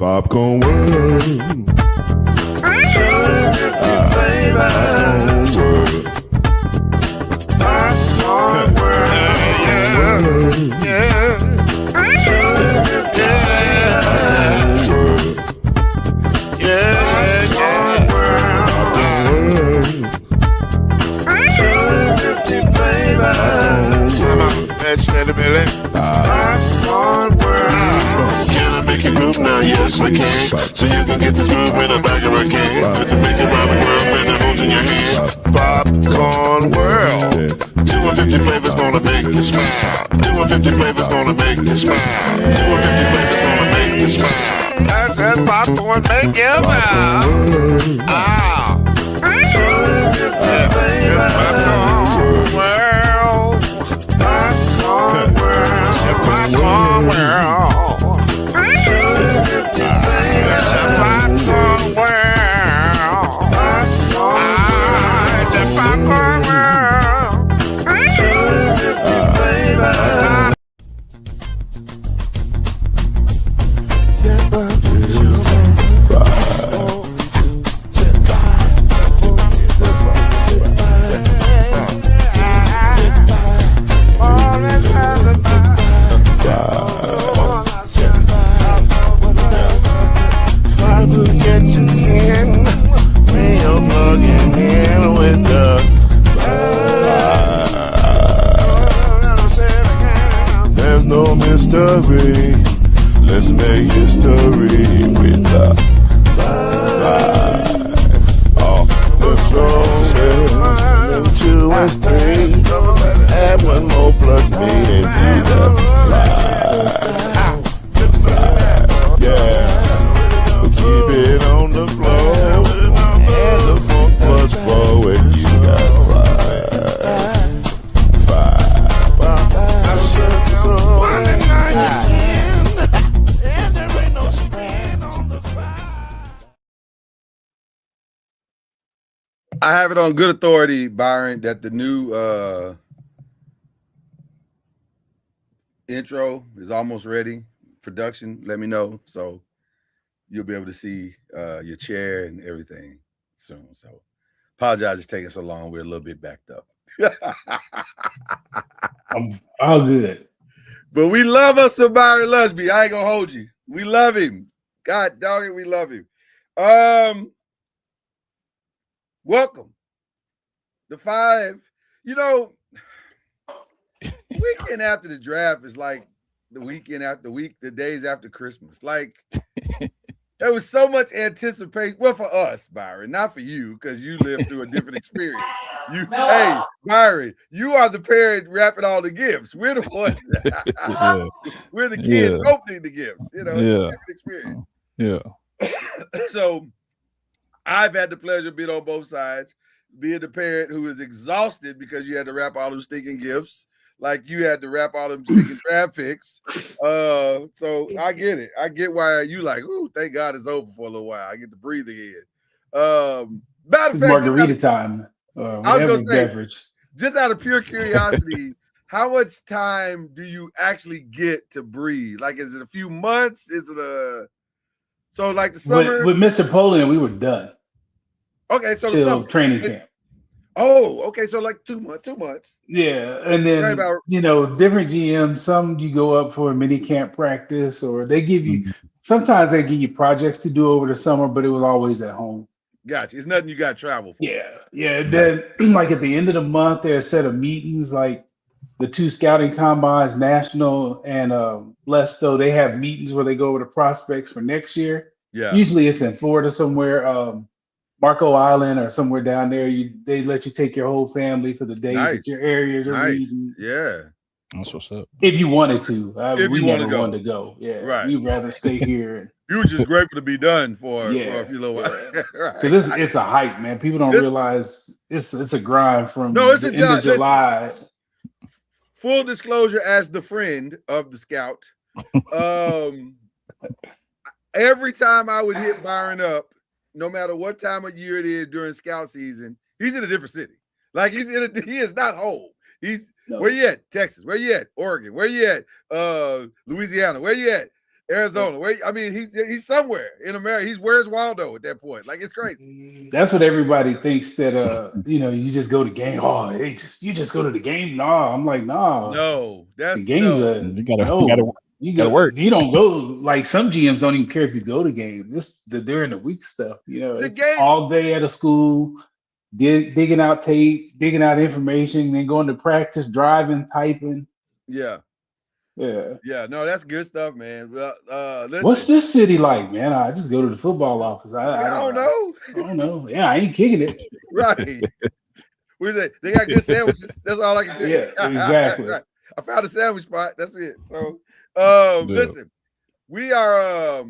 Popcorn World. Popcorn World. Yeah. Can I make you move now? Yes, I can. So you can get this move in the back of my can. You can make it round the world when the holes in your hand. Popcorn World. 250 flavors gonna make you smile. 250 flavors gonna make you smile. 250 flavors gonna make you smile. I said popcorn make you smile. Ah. 250 flavors. Popcorn World. Popcorn World. Popcorn World. Popcorn World. The Popcorn World. There's no mystery. Let's make history with the five. Oh, the strongest. 2 and 3. Add 1 more plus me and do the 5. Yeah. We keep it on the floor. And the funk plus 4 and you got 5. I have it on good authority, Byron, that the new intro is almost ready. Production, let me know. So you'll be able to see your chair and everything soon. So apologize it's taking so long. We're a little bit backed up. I'm all good. But we love us some Byron Lusby. I ain't gonna hold you. We love him. God dog it, we love him. Welcome. The 5. You know, weekend after the draft is like the weekend after the days after Christmas. Like there was so much anticipation. Well, for us, Byron, not for you, because you lived through a different experience. Hey, Byron, you are the parent wrapping all the gifts. We're the ones. We're the kids opening the gifts. You know, it's a different experience. Yeah. So I've had the pleasure of being on both sides, being the parent who is exhausted because you had to wrap all them stinking gifts, like you had to wrap all them stinking draft picks. So I get it. I get why you like, ooh, thank God it's over for a little while. I get to breathe again. Matter of fact, margarita time. I was gonna say, beverage. Just out of pure curiosity, how much time do you actually get to breathe? Like, is it a few months? Is it so like the summer? With Mr. Polian, we were done. Okay, so the summer training camp. Oh, okay, so like 2 months. 2 months. Yeah, and then different GMs. Some you go up for a mini camp practice, or they give you. Sometimes they give you projects to do over the summer, but it was always at home. Gotcha. It's nothing you got to travel for. Yeah. And then, like at the end of the month, there's a set of meetings, like the 2 scouting combines, National and Lesto. They have meetings where they go over the prospects for next year. Yeah. Usually it's in Florida somewhere, Marco Island or somewhere down there. They let you take your whole family for the days that your areas are meeting. Yeah. That's what's up. If you wanted to. We never wanted to go. Yeah. Right. We'd rather stay here. You were just grateful to be done for a few little while. Because it's a hike, man. People don't realize it's a grind from it's the end of July. Full disclosure, as the friend of the scout, every time I would hit Byron up, no matter what time of year it is during scout season, he's in a different city. Like he is not home. Where you at? Texas. Where you at? Oregon. Where you at? Louisiana. Where you at? Arizona. Where I mean, he's somewhere in America. Where's Waldo at that point? Like it's crazy. That's what everybody thinks that you just go to game. Oh, you just go to the game. Nah, I'm like, nah. No, The game's no. a You gotta no. You gotta go, work. you don't go like some GMs don't even care if you go to game. This the during the week stuff. The It's game- all day at a school, digging out tape, digging out information, then going to practice, driving, typing. Yeah. Yeah. No, that's good stuff, man. Listen, What's this city like, man? I just go to the football office. I don't know. I don't know. Yeah, I ain't kicking it. Right. We say they got good sandwiches. That's all I can tell you. Yeah, exactly. I found a sandwich spot. That's it. So Yeah. listen, we are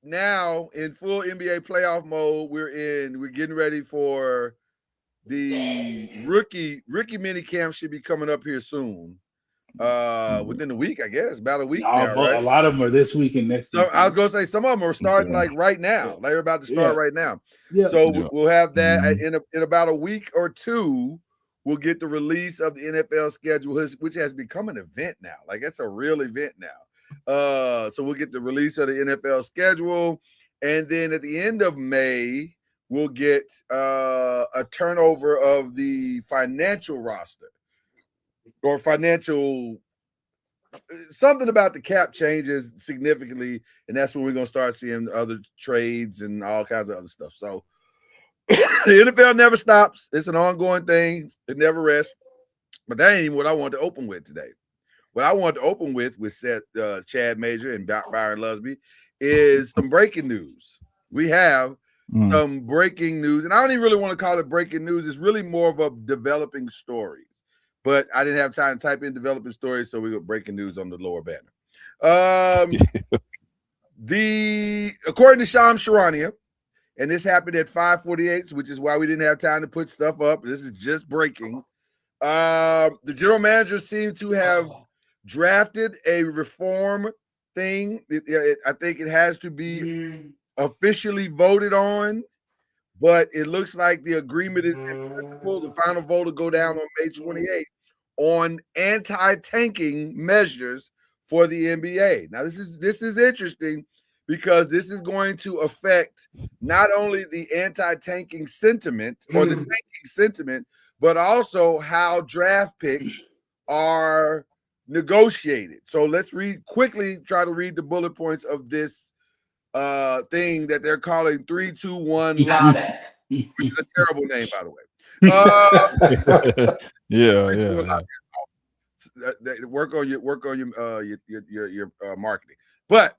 now in full NBA playoff mode. We're getting ready for the rookie mini camp should be coming up here soon. Within a week, I guess. About a week now, right? A lot of them are this week and next So week. I was gonna say some of them are starting like right now. Like they're about to start right now. Yeah. So Yeah. we'll have that Mhm. in about a week or two. We'll get the release of the NFL schedule, which has become an event now. Like it's a real event now. So we'll get the release of the NFL schedule, and then at the end of May, we'll get a turnover of the financial roster or financial. Something about the cap changes significantly, and that's when we're gonna start seeing other trades and all kinds of other stuff. So the NFL never stops. It's an ongoing thing. It never rests. But that ain't even what I wanted to open with today. What I wanted to open with Seth, Chad Major and Byron Lusby is some breaking news. We have some breaking news, and I don't even really want to call it breaking news. It's really more of a developing stories. But I didn't have time to type in developing stories, so we got breaking news on the lower banner. According to Shams Charania, and this happened at 5:48, which is why we didn't have time to put stuff up. This is just breaking. The general manager seemed to have drafted a reform thing. I think it has to be officially voted on, but it looks like the agreement is in principle. The final vote will go down on May 28th on anti-tanking measures for the NBA. Now, this is interesting because this is going to affect not only the anti-tanking sentiment or the tanking sentiment, but also how draft picks are negotiated. So let's try to read the bullet points of this thing that they're calling 3-2-1 lottery, which is a terrible name, by the way. Yeah. Work on your marketing. But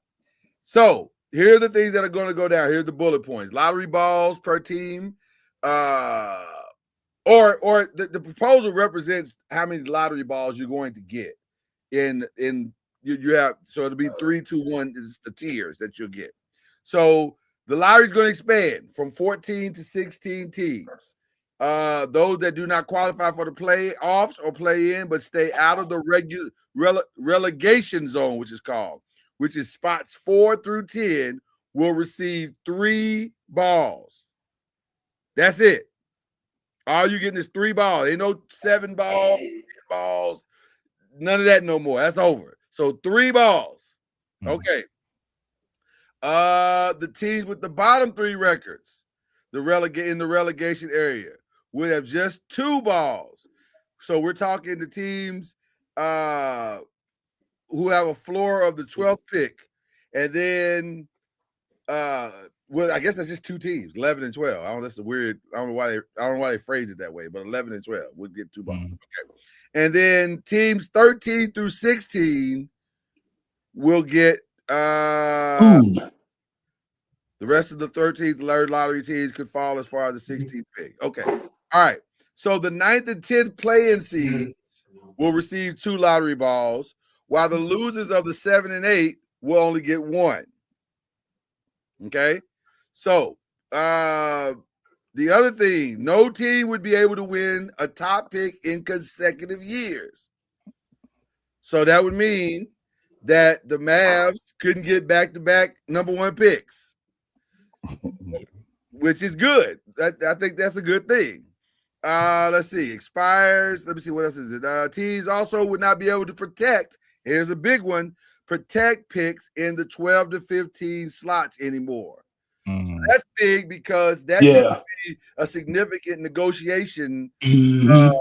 so here are the things that are going to go down. Here's the bullet points: lottery balls per team, or the proposal represents how many lottery balls you're going to get. You have, so it'll be 3-2-1 is the tiers that you'll get. So the lottery is going to expand from 14 to 16 teams. Those that do not qualify for the playoffs or play in, but stay out of the relegation zone, which is spots 4 through 10, will receive 3 balls. That's it. All you getting is 3 balls. Ain't no 7 balls, 8 balls, none of that no more. That's over. So 3 balls. Okay. The teams with the bottom 3 records, in the relegation area, would have just 2 balls. So we're talking the teams who have a floor of the 12th pick, and then I guess that's just 2 teams, 11 and 12. I don't know why they phrase it that way, but 11 and 12 would get 2 balls. Okay. And then teams 13 through 16 will get the rest of the 13th lottery teams could fall as far as the 16th pick. Okay. All right. So the 9th and 10th play-in seeds will receive 2 lottery balls, while the losers of the 7 and 8 will only get 1. Okay. So the other thing, no team would be able to win a top pick in consecutive years. So that would mean that the Mavs couldn't get back-to-back number 1 picks, which is good. I think that's a good thing. Let's see. Expires. Let me see. What else is it? Teams also would not be able to protect. Here's a big one. protect picks in the 12 to 15 slots anymore. Mhm. That's big because that Yeah. could be a significant negotiation Mhm.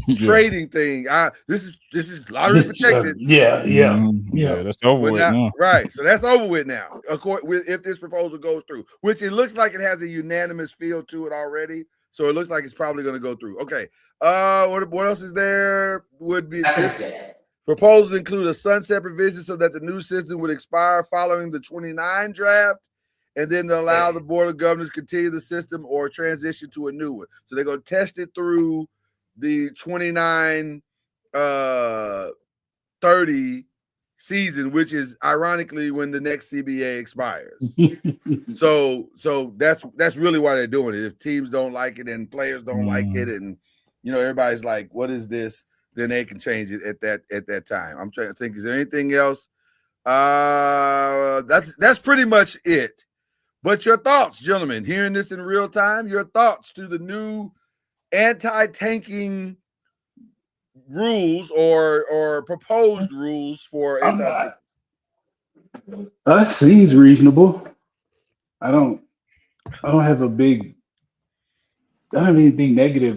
Yeah. trading thing. This is lottery protected. Yeah. Yeah, that's over But with now, now. right. So that's over with now. If this proposal goes through, which it looks like it has a unanimous feel to it already. So it looks like it's probably going to go through. Okay. What else is there? Would be this proposals include a sunset provision so that the new system would expire following the 29 draft, and then to allow the board of governors to continue the system or transition to a new one. So they're going to test it through the 29 30 season, which is ironically when the next CBA expires. so that's really why they're doing it. If teams don't like it and players don't like it, and everybody's like, what is this? Then they can change it at that time. I'm trying to think, is there anything else? That's pretty much it. But your thoughts, gentlemen, hearing this in real time, your thoughts to the new anti-tanking rules or proposed rules for anti-tanking. That seems reasonable. I don't have anything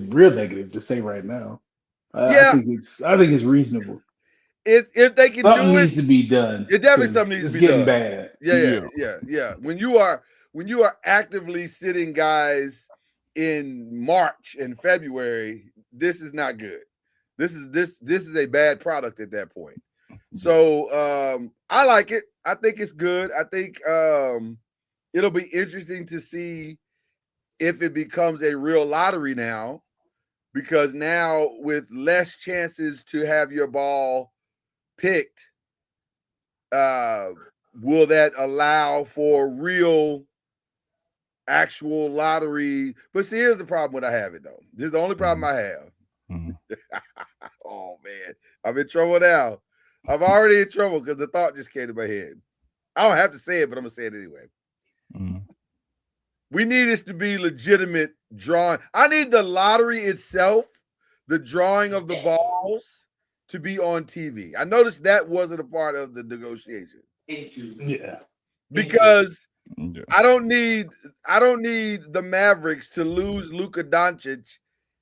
real negative to say right now. I think it's reasonable. If they can something do needs to be done. It definitely something needs to be done. It's getting bad. Yeah. When you are actively sitting guys in March and February, this is not good. This is a bad product at that point. So I like it. I think it's good. I think it'll be interesting to see if it becomes a real lottery now, because now with less chances to have your ball picked, will that allow for real actual lottery? But see, here's the problem with I have it though. This is the only problem I have. Oh man, I'm in trouble now. I'm already in trouble because the thought just came to my head. I don't have to say it, but I'm gonna say it anyway. We need this to be legitimate drawing. I need the lottery itself, the drawing of the balls, to be on TV. I noticed that wasn't a part of the negotiation. Yeah. Because I don't need the Mavericks to lose Luka Doncic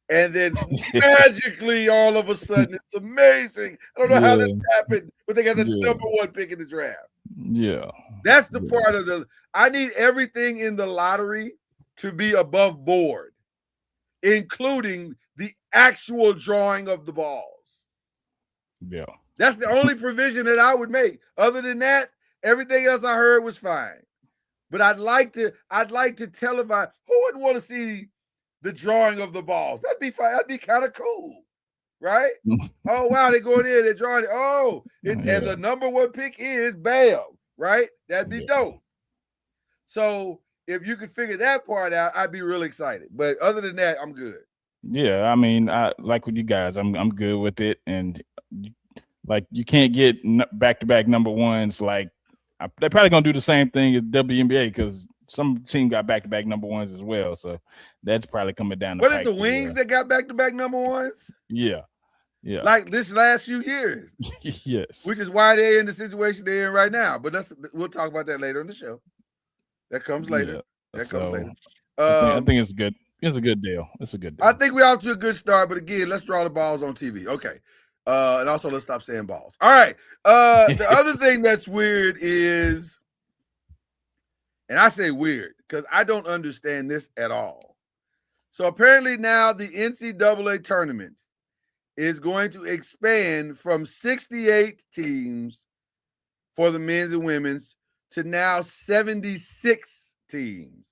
and then magically all of a sudden it's amazing. I don't know how this happened, but they got the number one pick in the draft. Yeah. That's the part of I need everything in the lottery to be above board, including the actual drawing of the balls. Yeah. That's the only provision that I would make. Other than that, everything else I heard was fine. But I'd like to televise. Who would want to see the drawing of the balls? That'd be fine. That'd be kind of cool, right? Oh wow, they're going in, they're drawing it. Oh, and the number one pick is Bam, right? That'd be dope. So if you could figure that part out, I'd be really excited. But other than that, I'm good. Yeah, I mean, I like with you guys. I'm good with it, and like you can't get back-to-back number ones. Like they're probably gonna do the same thing as WNBA because some team got back-to-back number ones as well. So that's probably coming down. What is the Wings that got back-to-back number ones? Yeah. Like this last few years. Yes. Which is why they're in the situation they're in right now. But we'll talk about that later in the show. That comes later. Yeah. That comes later. I think it's good. It's a good deal. It's a good deal. I think we're off to a good start, but again, let's draw the balls on TV. Okay. And also let's stop saying balls. All right. The other thing that's weird is, and I say weird because I don't understand this at all. So apparently now the NCAA tournament is going to expand from 68 teams for the men's and women's to now 76 teams.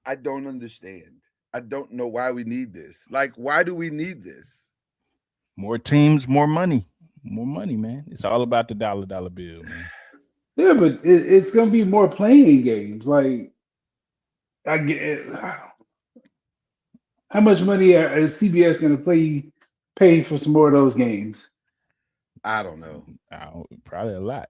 I don't understand. I don't know why we need this. Like, why do we need this? More teams, more money. More money, man. It's all about the dollar bill, man. Yeah, but it's going to be more playing games. Like, I get it. How much money is CBS going to pay for some more of those games? I don't know. Probably a lot.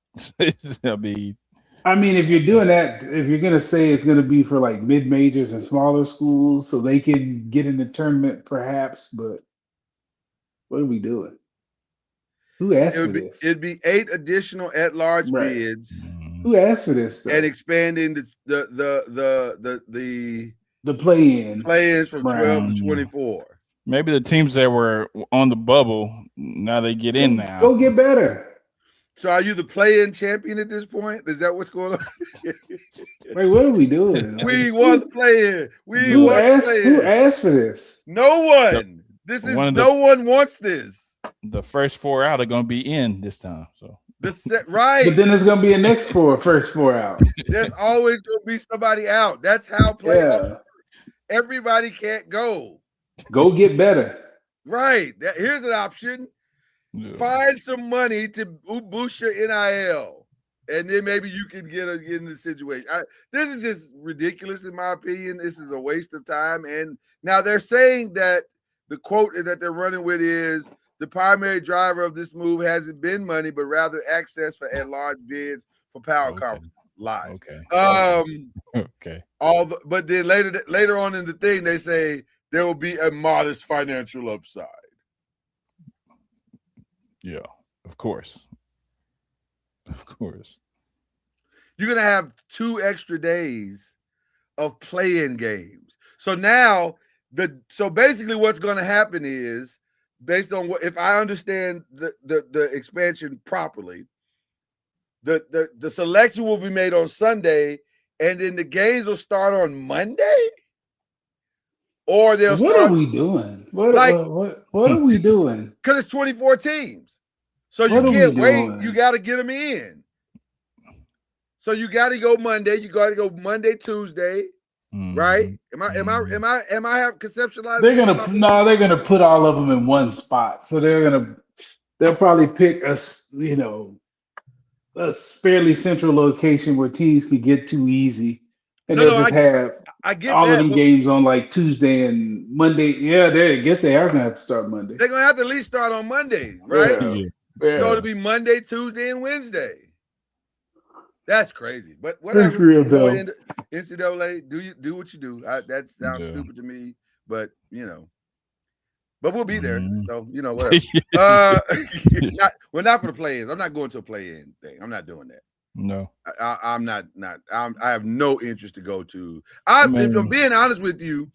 I mean, if you're doing that, if you're going to say it's going to be for like mid-majors and smaller schools so they can get in the tournament perhaps, but what are we doing? Who asked for this? It'd be 8 additional at-large Right. bids Who asked for this stuff? and expanding the play-in. play-ins from 12 Right. to 24. Maybe the teams that were on the bubble, now they get in now. Go get better. So are you the play-in champion at this point? Is that what's going on? Wait, what are we doing? We won the play-in. Who asked for this? No one. This is no one wants this. The first 4 out are going to be in this time. So right. But then there's going to be a next first 4 out. There's always going to be somebody out. That's how playoffs. Yeah. Everybody can't go. Go get better. Right. Here's an option. yeah. Find some money to boost your NIL, and then maybe you can get in the situation. This is just ridiculous, in my opinion. This is a waste of time. And now they're saying that the quote that they're running with is the primary driver of this move hasn't been money, but rather access for at-large bids for power conference lives. Okay. But then later on in the thing, they say there will be a modest financial upside. Yeah, of course. Of course. You're going to have 2 extra days of play-in games. So now, so basically what's going to happen is, based on what, if I understand the expansion properly, the selection will be made on Sunday, and then the games will start on Monday? Or they'll What start. Are we doing? What are we doing? Because it's 24 teams. So you can't wait. You got to get them in. So you got to go Monday. You got to go Monday, Tuesday, right? Am I have conceptualized? They're gonna put all of them in one spot. So they'll probably pick a fairly central location where teams can get too easy. And they'll just have all of them games on like Tuesday and Monday. Yeah, I guess they are gonna have to start Monday. They're gonna have to at least start on Monday, right? Yeah. So it'll be Monday, Tuesday, and Wednesday. That's crazy. But whatever. That's real though. NCAA, do what you do. That sounds stupid to me, but but we'll be there. So whatever. We're not for the play-ins. I'm not going to a play-in thing. I'm not doing that. No, I'm not. I have no interest to go to. If I'm being honest with you,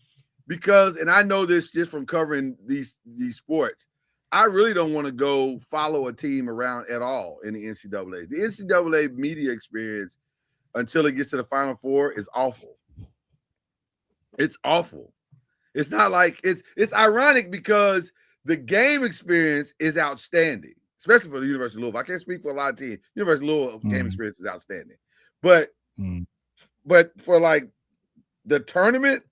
and I know this just from covering these sports, I really don't want to go follow a team around at all in the NCAA. The NCAA media experience until it gets to the Final Four is awful. It's awful. It's not like it's ironic because the game experience is outstanding. Especially for the University of Louisville. I can't speak for a lot of teams. University of Louisville game experience is outstanding. But for like the tournament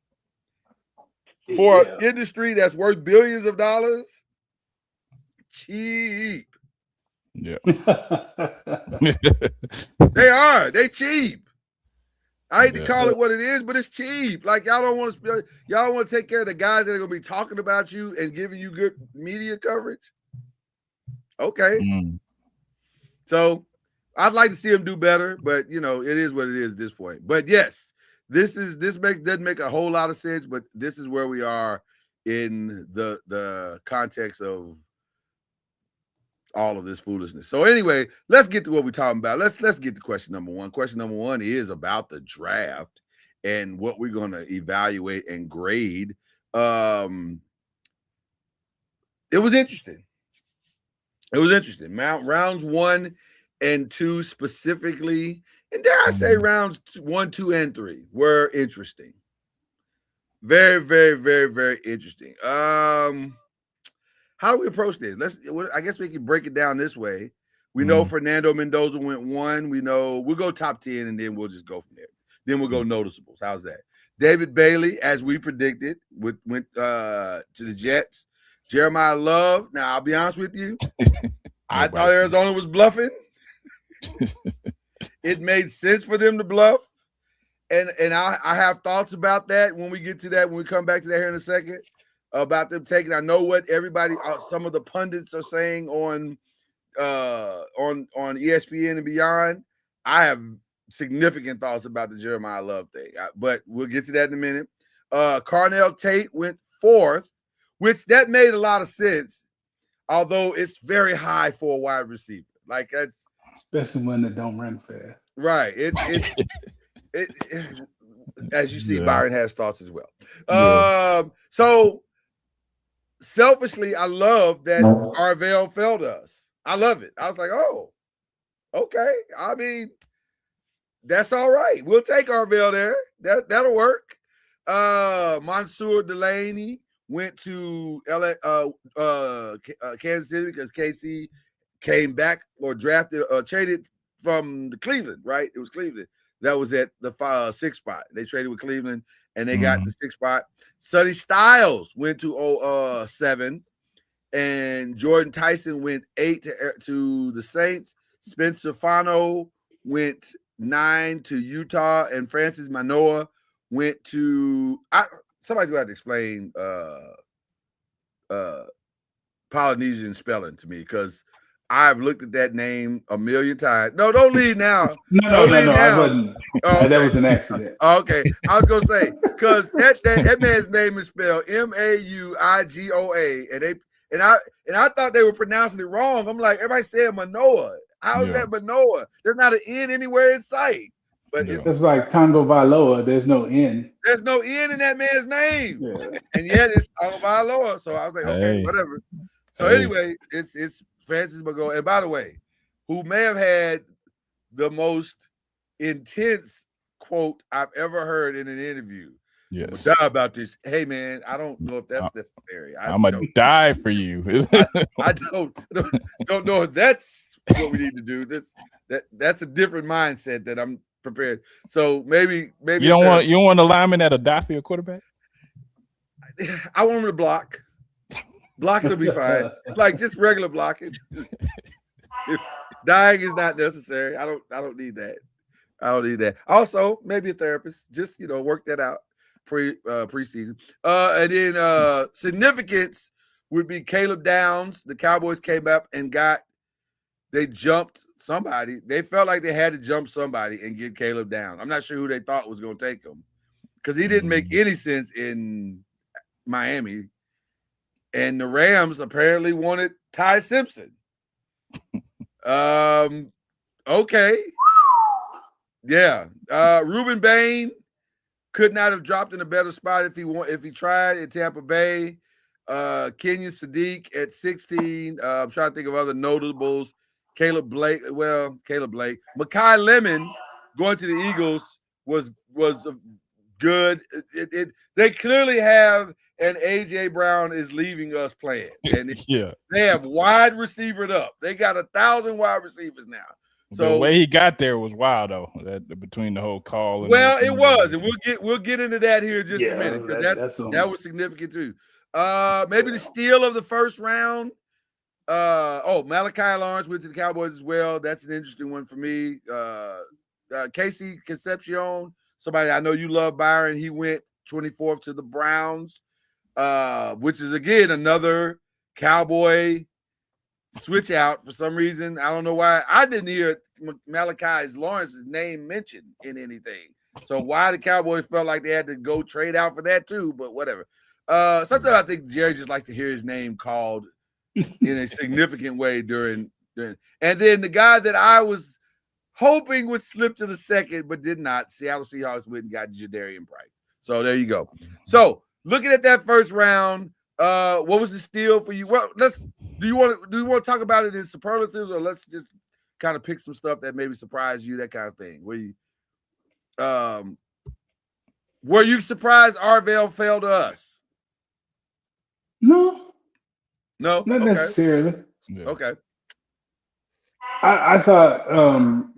for an industry that's worth billions of dollars, cheap. Yeah. They cheap. I hate to call it what it is, but it's cheap. Like y'all don't want to take care of the guys that are gonna be talking about you and giving you good media coverage. Okay. So I'd like to see him do better, but it is what it is at this point. But yes, doesn't make a whole lot of sense, but this is where we are in the context of all of this foolishness. So anyway, let's get to what we're talking about. Let's get to question number 1. Question number 1 is about the draft and what we're going to evaluate and grade. It was interesting. Rounds 1 and 2 specifically, and dare I say rounds 1, 2, and 3 were interesting. Very, very, very, very interesting. How do we approach this? I guess we can break it down this way. We know Fernando Mendoza went 1. We know we'll go top 10, and then we'll just go from there. Then we'll go noticeables. How's that? David Bailey, as we predicted, went to the Jets. Jeremiah Love. Now, I'll be honest with you. I thought Arizona was bluffing. It made sense for them to bluff. And I have thoughts about that when we get to that, when we come back to that here in a second, about them taking. I know what some of the pundits are saying on ESPN and beyond. I have significant thoughts about the Jeremiah Love thing, but we'll get to that in a minute. Carnell Tate went 4th, which that made a lot of sense. although it's very high for a wide receiver. Like that's especially when they don't run fast. right. It as you see, Yeah. Byron has thoughts as well. Yeah. So selfishly, I love that Arvell failed us. I love it. I was like, oh, okay. I mean, that's all right. We'll take Arvell there. That'll work. Mansour Delaney went to Kansas City because KC came back or drafted traded from the Cleveland, right? It was Cleveland. That was at the 6th spot. They traded with Cleveland and they got the 6th spot. Sonny Styles went to 7, and Jordan Tyson went 8 to the Saints. Spencer Fano went 9 to Utah, and Francis Manoa went to somebody's gonna have to explain Polynesian spelling to me because I've looked at that name a million times. No, don't leave now. No. I wasn't. Oh, okay. That was an accident. Okay, I was gonna say because that man's name is spelled Mauigoa, and I thought they were pronouncing it wrong. I'm like, everybody said Manoa. How is that Manoa? There's not an N anywhere in sight. But it's like Tango Vailoa. There's no N. There's no N in that man's name, and yet it's Tango Vailoa. So I was like, okay, whatever. So anyway, it's Francis Manoa. And by the way, who may have had the most intense quote I've ever heard in an interview. Yes. Die about this. Hey man, I don't know if that's necessary. I'm gonna die for you. I don't know if that's what we need to do. That's a different mindset that I'm prepared. So maybe you don't want a lineman at a die for your quarterback. I want him to block. Blocking will be fine. Like just regular blocking. If dying is not necessary, I don't need that. I don't need that. Also, maybe a therapist. Just work that out preseason. And then significance would be Caleb Downs. The Cowboys came up and they jumped somebody. They felt like they had to jump somebody and get Caleb Downs. I'm not sure who they thought was going to take him because he didn't make any sense in Miami. And the Rams apparently wanted Ty Simpson. Okay. Yeah. Ruben Bain could not have dropped in a better spot if he tried in Tampa Bay. Kenyon Sadiq at 16. I'm trying to think of other notables. Caleb Blake. Mekhi Lemon going to the Eagles was good. They clearly have and AJ Brown is leaving us playing. And they have wide receivered up. They got 1,000 wide receivers now. So the way he got there was wild, though. That between the whole call. And it was, and we'll get into that here in just a minute. That was significant too. Maybe the steal of the first round. Malachi Lawrence went to the Cowboys as well. That's an interesting one for me. Casey Concepcion, somebody I know you love, Byron. He went 24th to the Browns, which is again another Cowboy switch out for some reason. I don't know why. I didn't hear Malachi Lawrence's name mentioned in anything. So why the Cowboys felt like they had to go trade out for that too, but whatever. Sometimes I think Jerry just likes to hear his name called in a significant way during. And then the guy that I was hoping would slip to the second, but did not. Seattle Seahawks went and got Jadarian Price. So there you go. So looking at that first round, what was the steal for you? Well, do you want to talk about it in superlatives, or let's just kind of pick some stuff that maybe surprised you, that kind of thing? Were you surprised Arvell failed to us? No, not necessarily. Okay. I thought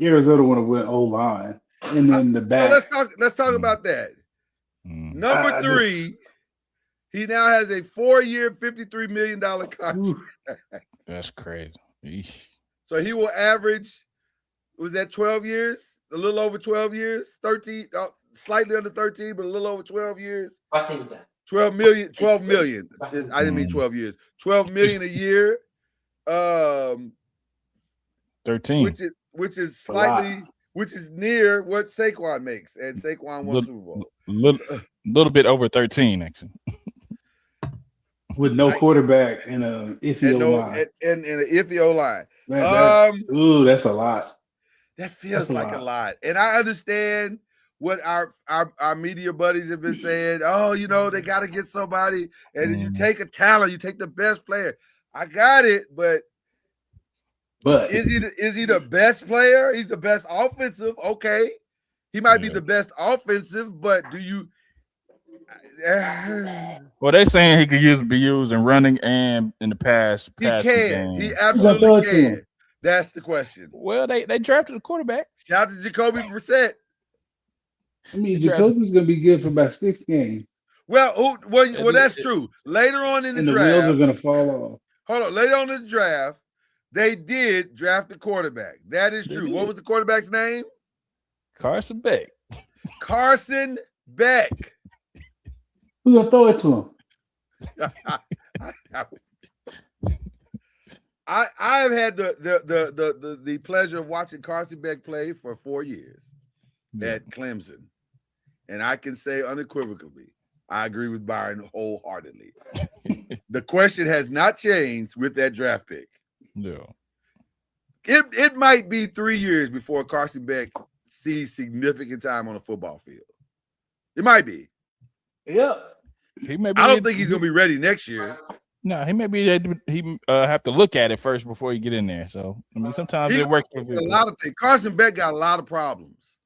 Arizona would have went O-line, and then the back. So let's talk about that. Number 3. He now has a 4-year, $53 million contract. That's crazy. Eesh. So he will average, was that 12 years? A little over 12 years? 13, slightly under 13, but a little over 12 years. 12 million. I didn't mean 12 years. 12 million a year. 13. Which is slightly, which is near what Saquon makes. And Saquon won Super Bowl. Little bit over 13, actually. with no quarterback and a iffy and line. and an iffy O-line. That's a lot. That feels That's a like a lot. lot. And I understand what our media buddies have been saying. Oh, you know, they got to get somebody. And you take a talent, you take the best player. I got it, but is he the best player? He's the best offensive. Okay. He might be the best offensive, but do you well, they're saying he could be used in running and in the pass. He can. Game. He absolutely can. That's the question. Well, they drafted a quarterback. Shout out to Jacoby Brissett. I mean, Jacoby's gonna be good for about 6 games. Well, that's true. Later on in the draft, wheels are gonna fall off. Hold on. Later on in the draft, they did draft a quarterback. That is true. What was the quarterback's name? Carson Beck. Who gonna throw it to him? I've had the pleasure of watching Carson Beck play for 4 years at Clemson, and I can say unequivocally, I agree with Byron wholeheartedly. The question has not changed with that draft pick. No, it might be 3 years before Carson Beck sees significant time on a football field. It might be. Yep. I don't think he's gonna be ready next year. No, he may be. He have to look at it first before you get in there. So I mean, sometimes it works for a lot of things. Carson Beck got a lot of problems.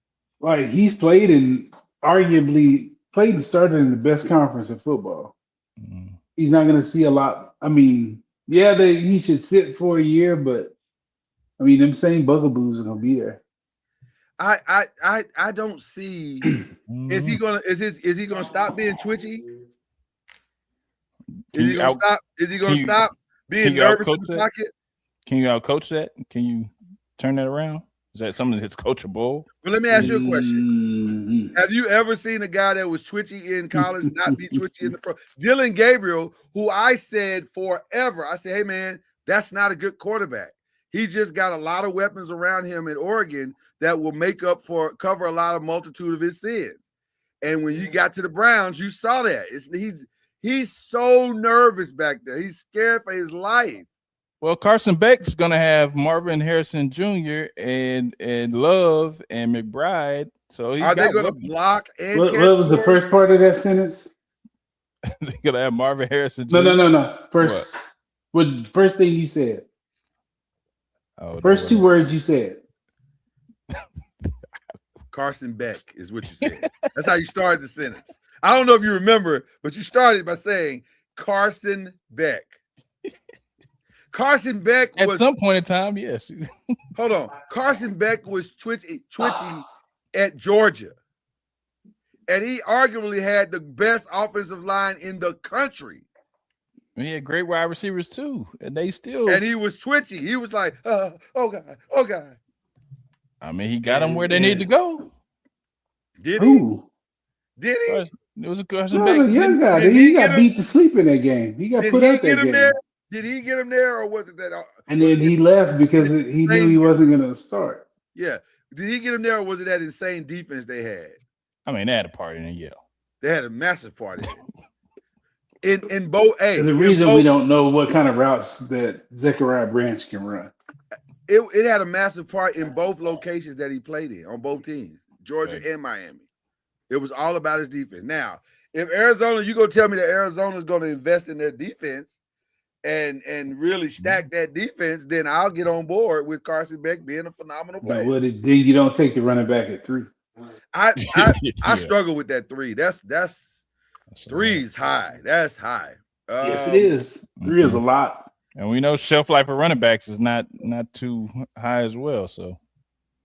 Like he's played and arguably played and started in the best conference in football. Mm-hmm. He's not going to see a lot. I mean, yeah, he should sit for a year, but I mean, them same bugaboos are going to be there. I don't see. Is he gonna stop being twitchy? Is he gonna stop being nervous in the pocket? Can you outcoach that? Can you turn that around? Is that something that's coachable? Well, let me ask you a question. Have you ever seen a guy that was twitchy in college not be twitchy in the pro? Dylan Gabriel, who I said forever, I said, hey man, that's not a good quarterback. He just got a lot of weapons around him in Oregon that will cover a lot of multitude of his sins. And when you got to the Browns, you saw that. He's so nervous back there. He's scared for his life. Well, Carson Beck's gonna have Marvin Harrison Jr. and Love and McBride. So are they gonna block? And what was the first part of that sentence? They're gonna have Marvin Harrison Jr. No. First thing you said. First 2 words you said. Carson Beck is what you said. That's how you started the sentence. I don't know if you remember, but you started by saying Carson Beck. Carson Beck was, at some point in time, yes. Hold on. Carson Beck was twitchy at Georgia. And he arguably had the best offensive line in the country. He had great wide receivers too. And he was twitchy. He was like, oh God. I mean, he got them where they need to go. Did he? Did he? It was a Carson Beck. Young guy. He got beat to sleep in that game. He got put out that game. There? Did he get him there, or was it that? And then he left because he knew he wasn't going to start. Yeah. Did he get him there, or was it that insane defense they had? I mean, they had a party in Yale. They had a massive party. in both. There's a reason we don't know what kind of routes that Zechariah Branch can run. It had a massive part in both locations that he played in, on both teams, Georgia and Miami. It was all about his defense. Now, if Arizona, you gonna tell me that Arizona's gonna invest in their defense and really stack that defense, then I'll get on board with Carson Beck being a phenomenal player. Well, then you don't take the running back at 3. I struggle with that 3. That's 3's high. That's high. Yes, it is. 3 is a lot. And we know shelf life for running backs is not too high as well. So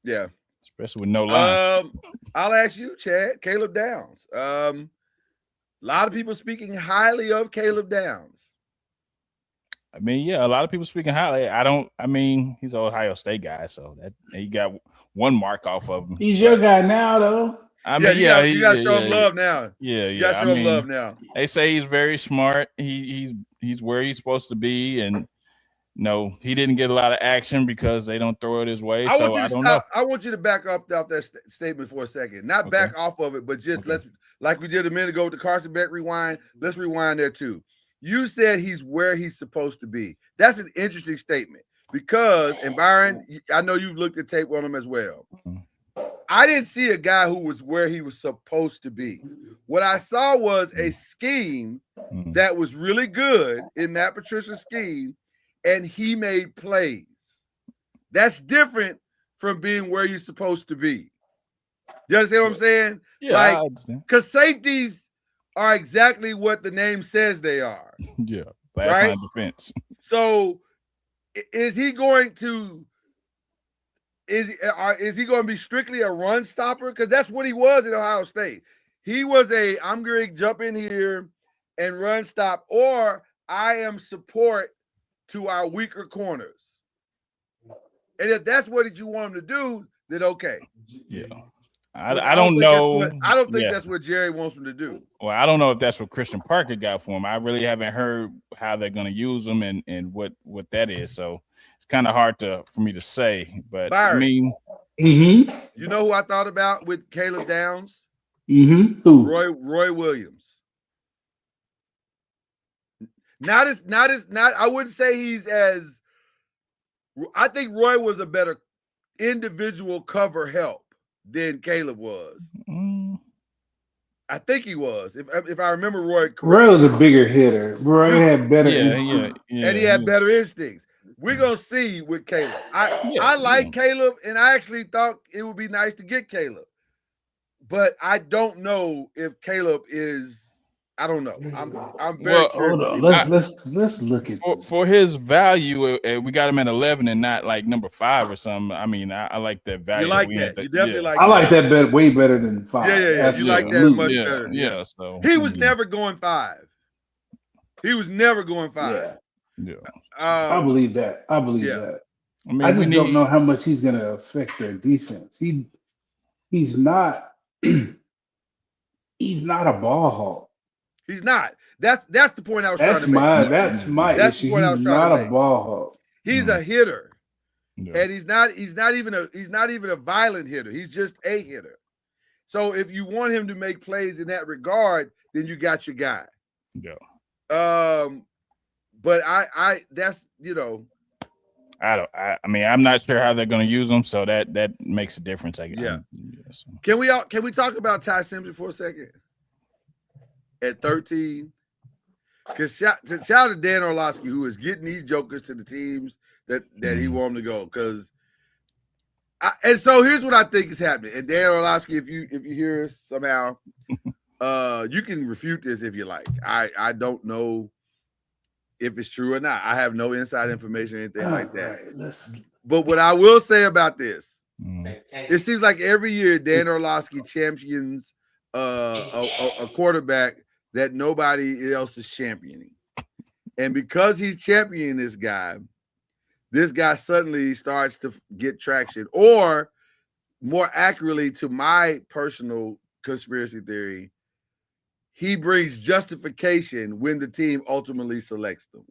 yeah, especially with no line. I'll ask you, Chad. Caleb Downs. A lot of people speaking highly of Caleb Downs. I mean, yeah, a lot of people speaking highly. I mean, he's an Ohio State guy, so that he got one mark off of him. He's your guy now, though. I mean, you got to show him love now. Yeah, you got to show him love now. They say he's very smart. He's where he's supposed to be, and no, he didn't get a lot of action because they don't throw it his way. I don't know. I want you to back up off that statement for a second. Not back off of it, but just let's, like we did a minute ago with the Carson Beck rewind. Let's rewind there too. You said he's where he's supposed to be. That's an interesting statement because, and Byron, I know you've looked at tape on him as well. I didn't see a guy who was where he was supposed to be. What I saw was a scheme that was really good in that Patricia scheme, and he made plays. That's different from being where you're supposed to be. You understand what I'm saying? Yeah, I understand. Because safeties are exactly what the name says they are. Yeah, last line defense. So, is he going to be strictly a run stopper? Because that's what he was at Ohio State. He was I'm going to jump in here and run stop, or I am support to our weaker corners. And if that's what you want him to do, then okay. Yeah. I don't know. I don't think that's what Jerry wants him to do. Well, I don't know if that's what Christian Parker got for him. I really haven't heard how they're going to use him and what that is. So it's kind of hard for me to say. But Byron, I mean, you know who I thought about with Caleb Downs? Who? Roy Williams. Not. I wouldn't say he's as. I think Roy was a better individual cover help than Caleb was. I think he was. If I remember Roy correctly. Roy was a bigger hitter. Roy had better instincts. And he had better instincts. We're gonna see with Caleb. I like Caleb, and I actually thought it would be nice to get Caleb. But I don't know if Caleb is. I don't know. I'm very curious. Let's look at for his value. We got him at 11 and not like number 5 or something. I mean, I like that value. You like that? You definitely like. I like that way better than 5. Yeah. You like that much better. Yeah. So he was never going 5. He was never going 5. Yeah. I believe that. I mean, I just don't know how much he's going to affect their defense. He's not. He's not a ball hawk. He's not. That's the point I was trying to make. That's my issue. He's not a ball hawk. He's a hitter, and he's not even a violent hitter. He's just a hitter. So if you want him to make plays in that regard, then you got your guy. Yeah. But I that's I mean, I'm not sure how they're going to use them, so that makes a difference. I guess. Yeah. So. Can we talk about Ty Simpson for a second? At 13, because shout out to Dan Orlovsky, who is getting these jokers to the teams that he want them to go. Because, and so here's what I think is happening. And Dan Orlovsky, if you hear us somehow, you can refute this if you like. I don't know if it's true or not. I have no inside information or anything like that. Right, but what I will say about this, it seems like every year Dan Orlovsky champions a quarterback that nobody else is championing. And because he's championing this guy suddenly starts to get traction. Or more accurately, to my personal conspiracy theory, he brings justification when the team ultimately selects them.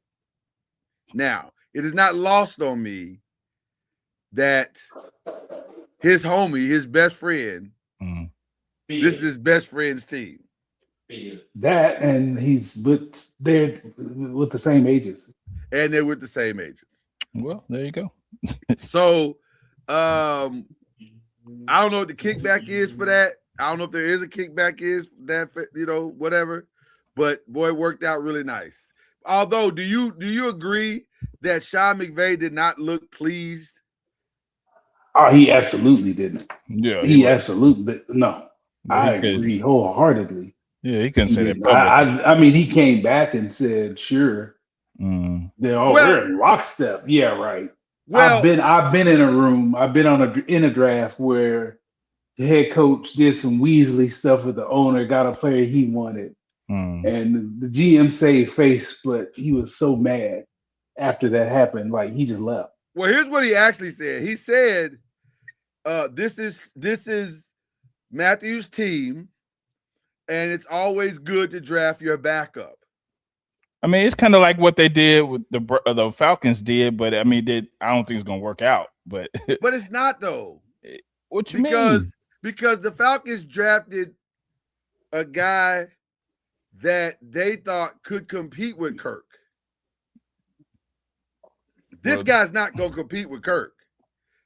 Now, it is not lost on me that his homie, his best friend, this is his best friend's team. That, and they're with the same ages. And they're with the same agents. Well, there you go. So, I don't know what the kickback is for that. I don't know if there is a kickback is that, whatever. But boy, it worked out really nice. Although, do you agree that Sean McVay did not look pleased? Oh, he absolutely didn't. Yeah, he absolutely no. I agree wholeheartedly. Yeah, he couldn't say that. I mean, he came back and said, "Sure, we're in lockstep." Yeah, right. Well, I've been in a room. I've been in a draft where the head coach did some Weasley stuff with the owner, got a player he wanted, and the GM saved face, but he was so mad after that happened, like he just left. Well, here's what he actually said. He said, "This is Matthew's team, and it's always good to draft your backup." I mean, it's kind of like what they did with the Falcons did, but I mean, I don't think it's gonna work out. But it's not though. What you mean? Because the Falcons drafted a guy that they thought could compete with Kirk. This guy's not going to compete with Kirk.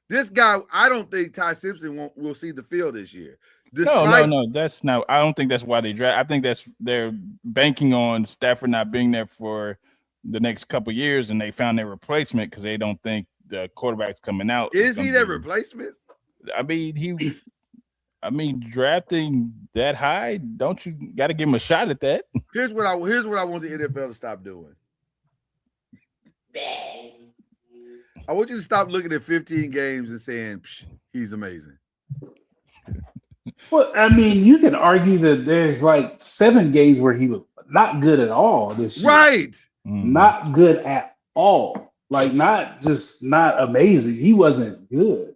This guy, I don't think Ty Simpson will see the field this year. No. That's not. I don't think that's why they draft. I think they're banking on Stafford not being there for the next couple years, and they found their replacement because they don't think the quarterback's coming out. Is he their replacement? I mean, drafting that high, don't you got to give him a shot at that? Here's what I want the NFL to stop doing. I want you to stop looking at 15 games and saying he's amazing. Well, I mean, you can argue that there's like 7 games where he was not good at all this year. Right. Not good at all. Like not amazing. He wasn't good.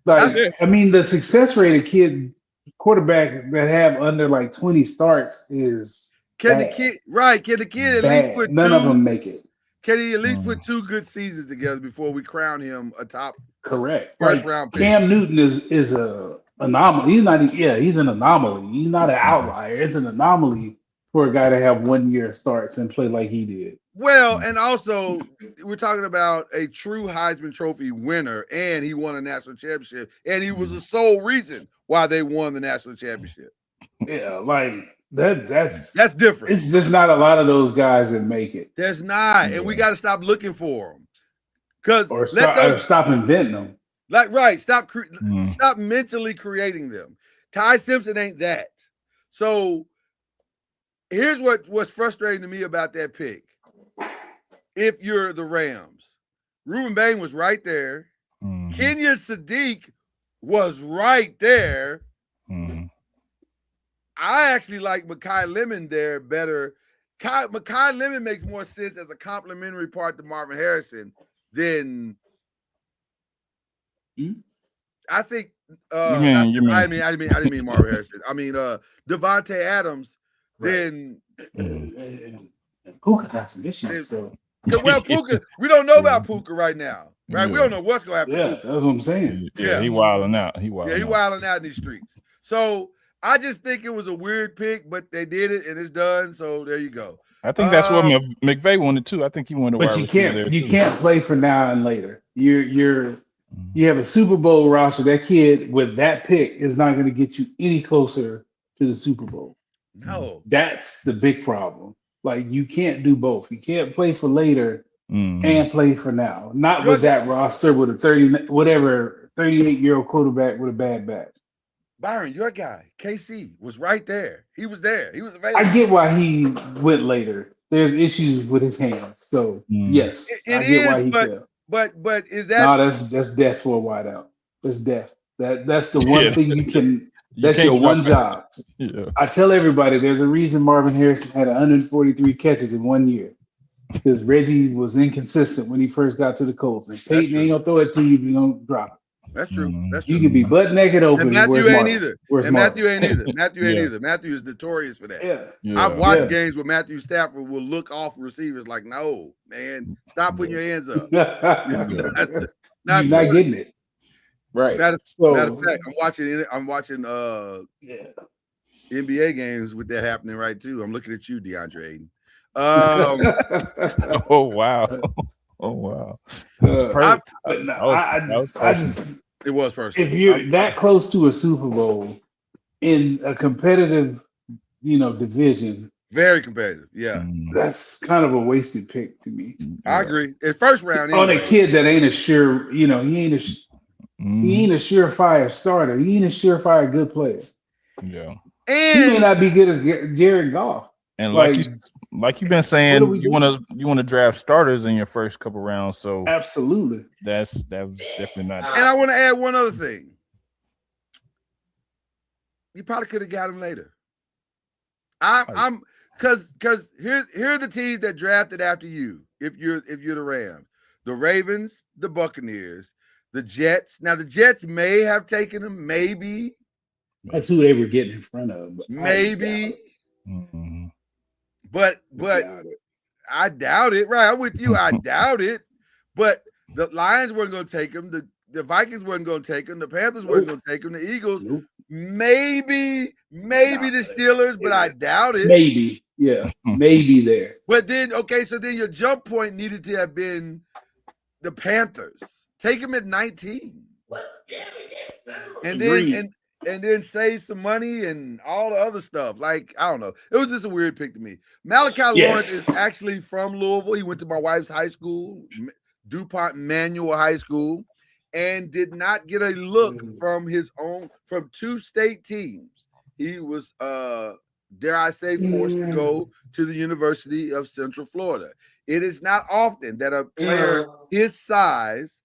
Like, I mean, the success rate of quarterbacks that have under like 20 starts is Can bad. the kid at least put None of them make it. Can he at least put 2 good seasons together before we crown him a top Correct. first round pick? Cam Newton is a anomaly. He's an anomaly. He's not an outlier. It's an anomaly for a guy to have 1 year starts and play like he did. Well, and also we're talking about a true Heisman Trophy winner, and he won a national championship, and he was the sole reason why they won the national championship. Yeah, like that's different. It's just not a lot of those guys that make it. There's not, and we got to stop looking for them. Or stop inventing them. Stop mentally creating them. Ty Simpson ain't that. So here's what's frustrating to me about that pick. If you're the Rams, Ruben Bain was right there. Kenya Sadiq was right there. I actually like Mekhi Lemon there better. Mekhi Lemon makes more sense as a complimentary part to Marvin Harrison than I think. I didn't mean Marvin Harrison. I mean Devontae Adams. Then Puka got some issues. Well, Puka, we don't know about Puka right now, right? We don't know what's going to happen. Yeah, that's what I'm saying. Yeah, he wilding out. He wilding out in these streets. So I just think it was a weird pick, but they did it and it's done. So there you go. I think that's what McVay wanted too. I think he wanted. But you can't play for now and later. You have a Super Bowl roster. That kid with that pick is not going to get you any closer to the Super Bowl. No, that's the big problem. Like you can't do both. You can't play for later and play for now. Not with that roster with a 38-year-old quarterback with a bad back. Byron, your guy, KC, was right there. He was there. He was available. I get why he went later. There's issues with his hands. So yes, I get why he fell. But is that no? That's death for a wideout. That's death. That's the one thing you can. That's your one job. Yeah. I tell everybody there's a reason Marvin Harrison had 143 catches in 1 year because Reggie was inconsistent when he first got to the Colts. And Peyton ain't gonna throw it to you if you don't drop it. That's true. That's true. You can be butt naked open. And Matthew ain't either. Matthew ain't either. Matthew is notorious for that. Yeah. I've watched games where Matthew Stafford will look off receivers like, no, man, stop putting your hands up. You're not getting it. Right. Matter of fact, I'm watching NBA games with that happening right too. I'm looking at you, DeAndre Ayton. Oh wow. It was personal. If you're that close to a Super Bowl in a competitive, division, very competitive, that's kind of a wasted pick to me. I agree. It's first round on a kid that ain't a sure, he ain't a surefire starter. He ain't a surefire good player. Yeah, and he may not be good as Jared Goff. And like you've been saying, you want to draft starters in your first couple rounds. So absolutely, that was definitely not. And I want to add one other thing. You probably could have got him later. I'm because here are the teams that drafted after you. If you're the Rams, the Ravens, the Buccaneers, the Jets. Now the Jets may have taken him. Maybe that's who they were getting in front of. Maybe. But I doubt it. Right, I'm with you. I doubt it. But the Lions weren't going to take him. The Vikings weren't going to take him. The Panthers weren't going to take him. The Eagles, maybe maybe the Steelers, but I doubt it. Maybe, yeah, maybe there. But then, okay, so then your jump point needed to have been the Panthers. Take him at 19, and Agreed. then save some money and all the other stuff. Like, I don't know. It was just a weird pick to me. Malachi Lawrence is actually from Louisville. He went to my wife's high school, DuPont Manual High School, and did not get a look from two state teams. He was, dare I say, forced to go to the University of Central Florida. It is not often that a player his size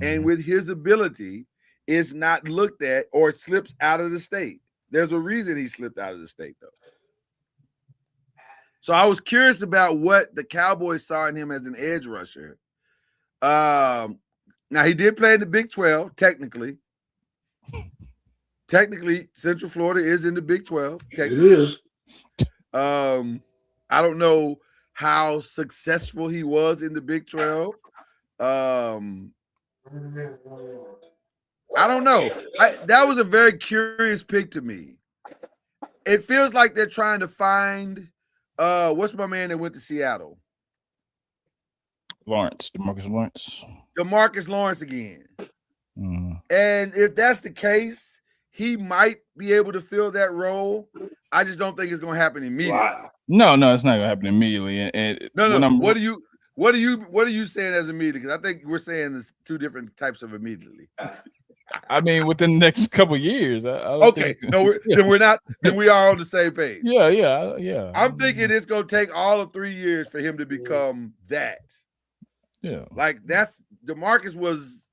and with his ability is not looked at or slips out of the state. There's a reason he slipped out of the state, though. So I was curious about what the Cowboys saw in him as an edge rusher. Now, he did play in the Big 12, technically. Technically, Central Florida is in the Big 12. It is. I don't know how successful he was in the Big 12. I don't know. That was a very curious pick to me. It feels like they're trying to find what's my man that went to Seattle? DeMarcus Lawrence. DeMarcus Lawrence again. Mm. And if that's the case, he might be able to fill that role. I just don't think it's going to happen immediately. Wow. No, it's not gonna happen immediately. And No. What are you saying as immediately? Because I think we're saying there's two different types of immediately. I mean, within the next couple of years. Okay, then we're not. Then we are on the same page. Yeah. I'm thinking it's going to take all of 3 years for him to become that. Yeah. Like DeMarcus was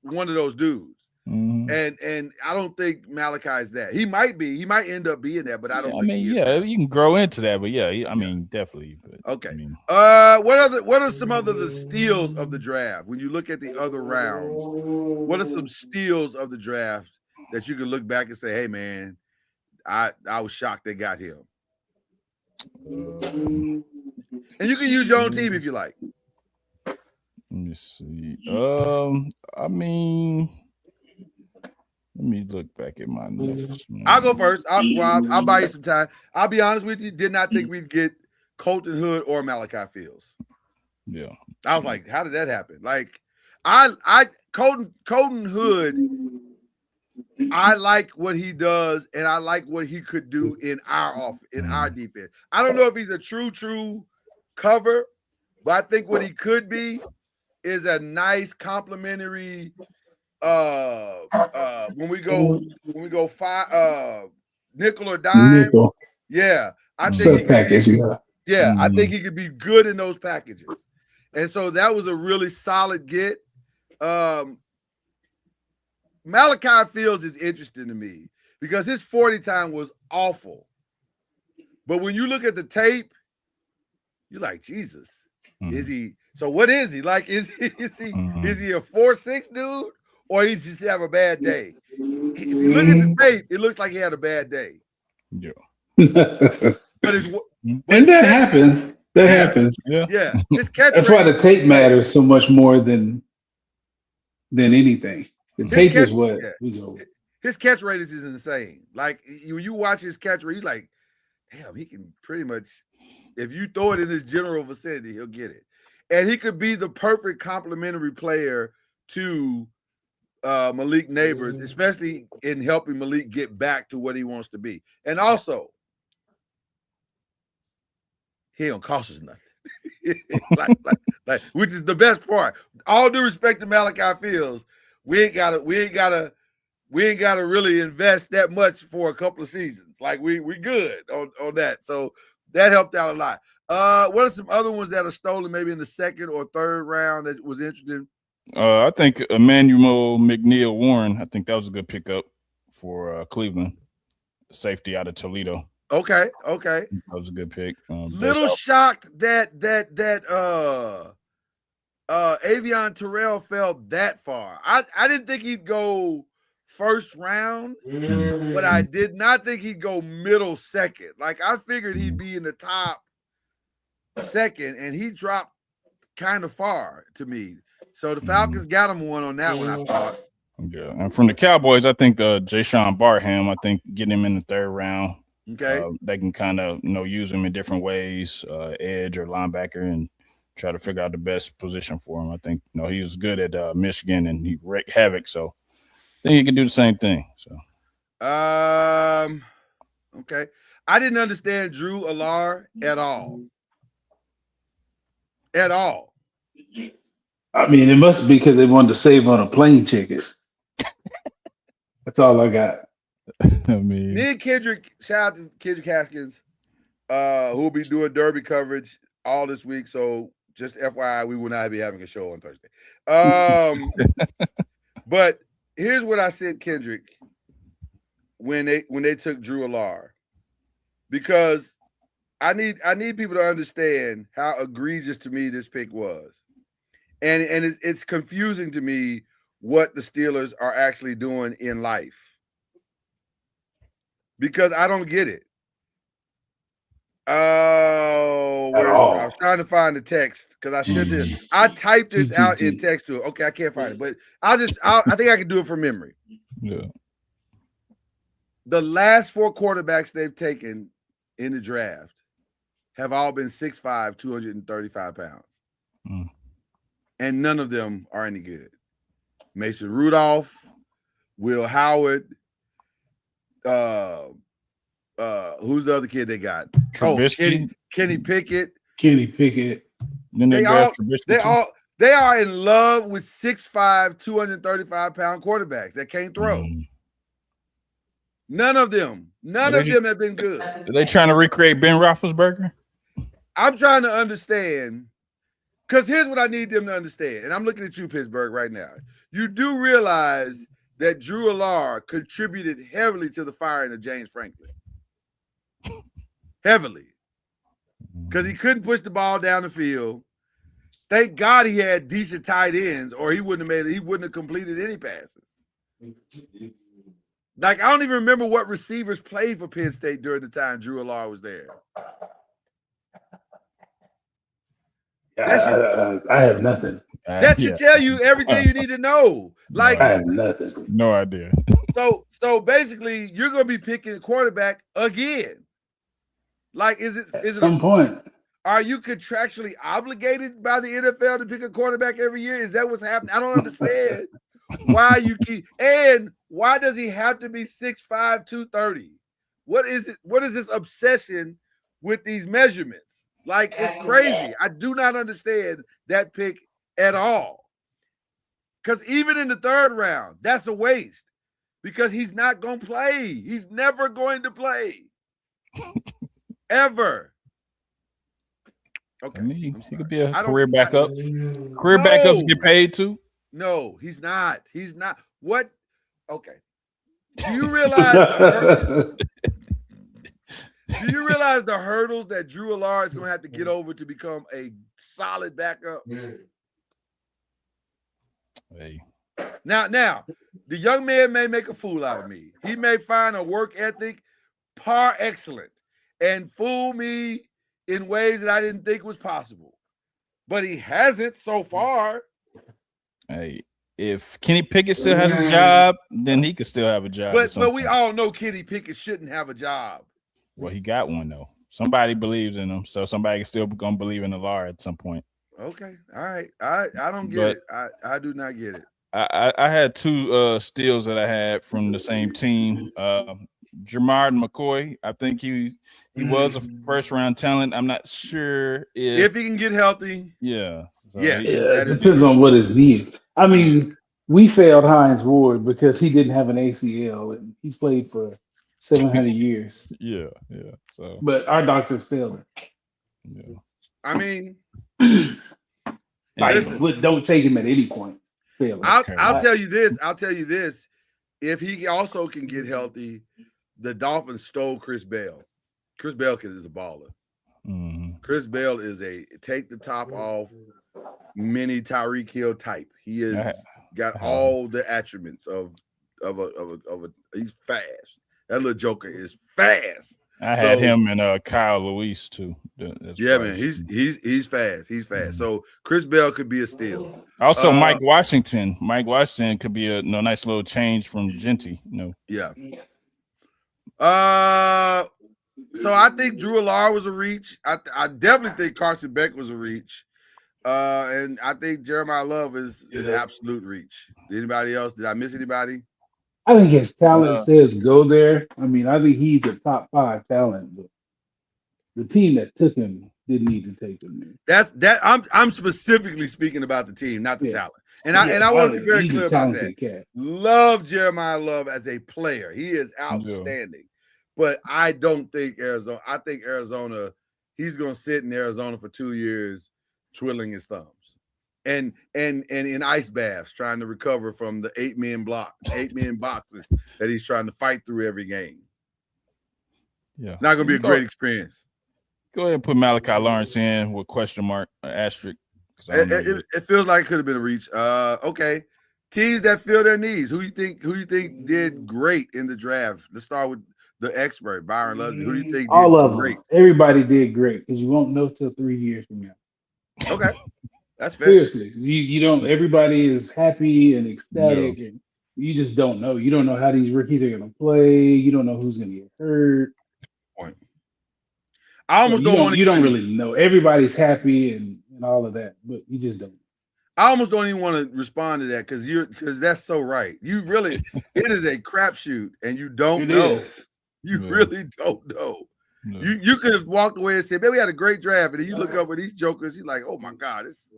one of those dudes. Mm-hmm. And I don't think Malachi's that. He might be. He might end up being that, but I don't think he is. You can grow into that, but definitely. But, okay. What are some other the steals of the draft? When you look at the other rounds, what are some steals of the draft that you can look back and say, hey man, I was shocked they got him. And you can use your own team if you like. Let me see. Let me look back at my notes. I'll go first. I'll buy you some time. I'll be honest with you. Did not think we'd get Colton Hood or Malachi Fields. Yeah. I was like, how did that happen? Like, Colton Hood, I like what he does, and I like what he could do in our defense. I don't know if he's a true cover, but I think what he could be is a nice complementary. When we go nickel or dime, yeah, I think package, I think he could be good in those packages, and so that was a really solid get. Malachi Fields is interesting to me because his 40 time was awful, but when you look at the tape, you're like, Jesus, is he? So what is he like? Is he a 4.6 dude? Or he just have a bad day. If you look at the tape, it looks like he had a bad day. Yeah. But that happens. That happens. Yeah. His catch That's why the tape matters so much more than anything. The tape is what we go with. His catch rate is insane. Like when you watch his catch rate, you're like, damn, he can pretty much, if you throw it in his general vicinity, he'll get it. And he could be the perfect complementary player to Malik Neighbors, especially in helping Malik get back to what he wants to be. And also, he don't cost us nothing. like, which is the best part. All due respect to Malachi Fields, we ain't gotta really invest that much for a couple of seasons. Like we good on that. So that helped out a lot. What are some other ones that are stolen maybe in the second or third round that was interesting? I think Emmanuel McNeil Warren. I think that was a good pickup for Cleveland. Safety out of Toledo. Okay. That was a good pick. Little shocked that Avion Terrell fell that far. I didn't think he'd go first round, but I did not think he'd go middle second. Like I figured he'd be in the top second, and he dropped kind of far to me. So the Falcons got him one on that one, I thought. Yeah, and from the Cowboys, I think Jay Sean Barham. I think getting him in the third round. Okay. They can kind of use him in different ways, edge or linebacker, and try to figure out the best position for him. I think he was good at Michigan and he wreaked havoc, so I think he can do the same thing. So, okay, I didn't understand Drew Allar at all. At all. I mean, it must be because they wanted to save on a plane ticket. That's all I got. I mean, Me and Kendrick, shout out to Kendrick Haskins, who will be doing Derby coverage all this week. So just FYI, we will not be having a show on Thursday. But here's what I said, Kendrick, when they took Drew Allar, because I need people to understand how egregious to me this pick was, and it's confusing to me what the Steelers are actually doing in life, because I don't get it. Oh, I was trying to find the text because I sent it. I typed this out in text to it. Okay, I can't find it, but I think I can do it from memory. Yeah. The last 4 quarterbacks they've taken in the draft have all been 6'5", 235 pounds. Mm. And none of them are any good. Mason Rudolph, Will Howard, who's the other kid they got? Trubisky. Kenny Pickett. Kenny Pickett. Then they are in love with 6'5", 235-pound quarterbacks that can't throw. Mm. None of them have been good. Are they trying to recreate Ben Roethlisberger? I'm trying to understand, because here's what I need them to understand, and I'm looking at you, Pittsburgh, right now. You do realize that Drew Allar contributed heavily to the firing of James Franklin. Heavily. Because he couldn't push the ball down the field. Thank God he had decent tight ends, or he wouldn't have completed any passes. Like, I don't even remember what receivers played for Penn State during the time Drew Allar was there. I have nothing. That should tell you everything you need to know. Like, I have nothing. No idea. So basically, you're going to be picking a quarterback again. Like, At some point, are you contractually obligated by the NFL to pick a quarterback every year? Is that what's happening? I don't understand why you keep, and why does he have to be 6'5", 230? What is it? What is this obsession with these measurements? Like, it's crazy. I do not understand that pick at all. Because even in the third round, that's a waste. Because he's not going to play. He's never going to play. Ever. Okay. I mean, he could be a career backup. Career backups get paid too. No, he's not. He's not. What? Okay. Do you realize the hurdles that Drew Allar is going to have to get over to become a solid backup? Hey. Now, the young man may make a fool out of me. He may find a work ethic par excellent and fool me in ways that I didn't think was possible. But he hasn't so far. Hey, if Kenny Pickett still has a job, then he could still have a job. But we all know Kenny Pickett shouldn't have a job. Well, he got one though. Somebody believes in him, so somebody is still gonna believe in Allar at some point. Okay, all right. I don't get it. I do not get it. I had 2 steals that I had from the same team. Jermard McCoy, I think he was a first round talent. I'm not sure if he can get healthy. Yeah. So it depends on what is needed. I mean, we failed Hines Ward because he didn't have an ACL and he played for 700 years. Yeah. So, but our doctor failed him. Yeah. I mean, don't take him at any point. I'll tell you this. If he also can get healthy, the Dolphins stole Chris Bell. Chris Bell is a baller. Mm-hmm. Chris Bell is a take the top off mini Tyreek Hill type. He has got all the attributes of a he's fast. That little joker is fast. I had So, him and Kyle Lewis too. That's Yeah, probably- man, he's fast. He's fast. So Chris Bell could be a steal. Also, Mike Washington. Mike Washington could be a nice little change from Genty. Yeah. So I think Drew Allard was a reach. I definitely think Carson Beck was a reach. And I think Jeremiah Love is an absolute reach. Anybody else? Did I miss anybody? I think his talent says go there. I mean, I think he's a top 5 talent, but the team that took him didn't need to take him there. I'm specifically speaking about the team, not the talent. And I want to be very clear about that. Cat. Love Jeremiah Love as a player. He is outstanding. But I don't think Arizona. I think Arizona, he's going to sit in Arizona for 2 years twiddling his thumbs. And in ice baths trying to recover from the 8 million boxes that he's trying to fight through every game. Yeah. It's not going to be a great experience. Go ahead and put Malachi Lawrence in with question mark or asterisk. It feels like it could have been a reach. Okay. Teams that fill their needs. Who you think did great in the draft? Let's start with the expert, Byron Lusby. Who do you think all of great? them? Everybody did great because you won't know till 3 years from now. Okay. That's fair. Seriously. You don't everybody is happy and ecstatic and you just don't know. You don't know how these rookies are gonna play. You don't know who's gonna get hurt. Point. I almost you don't really know. Everybody's happy and all of that, but you just don't. I almost don't even want to respond to that because that's so right. You really it is a crapshoot and you don't know. You really don't know. No. You could have walked away and said, man, we had a great draft. And then you look up at these jokers, you're like, oh my God, this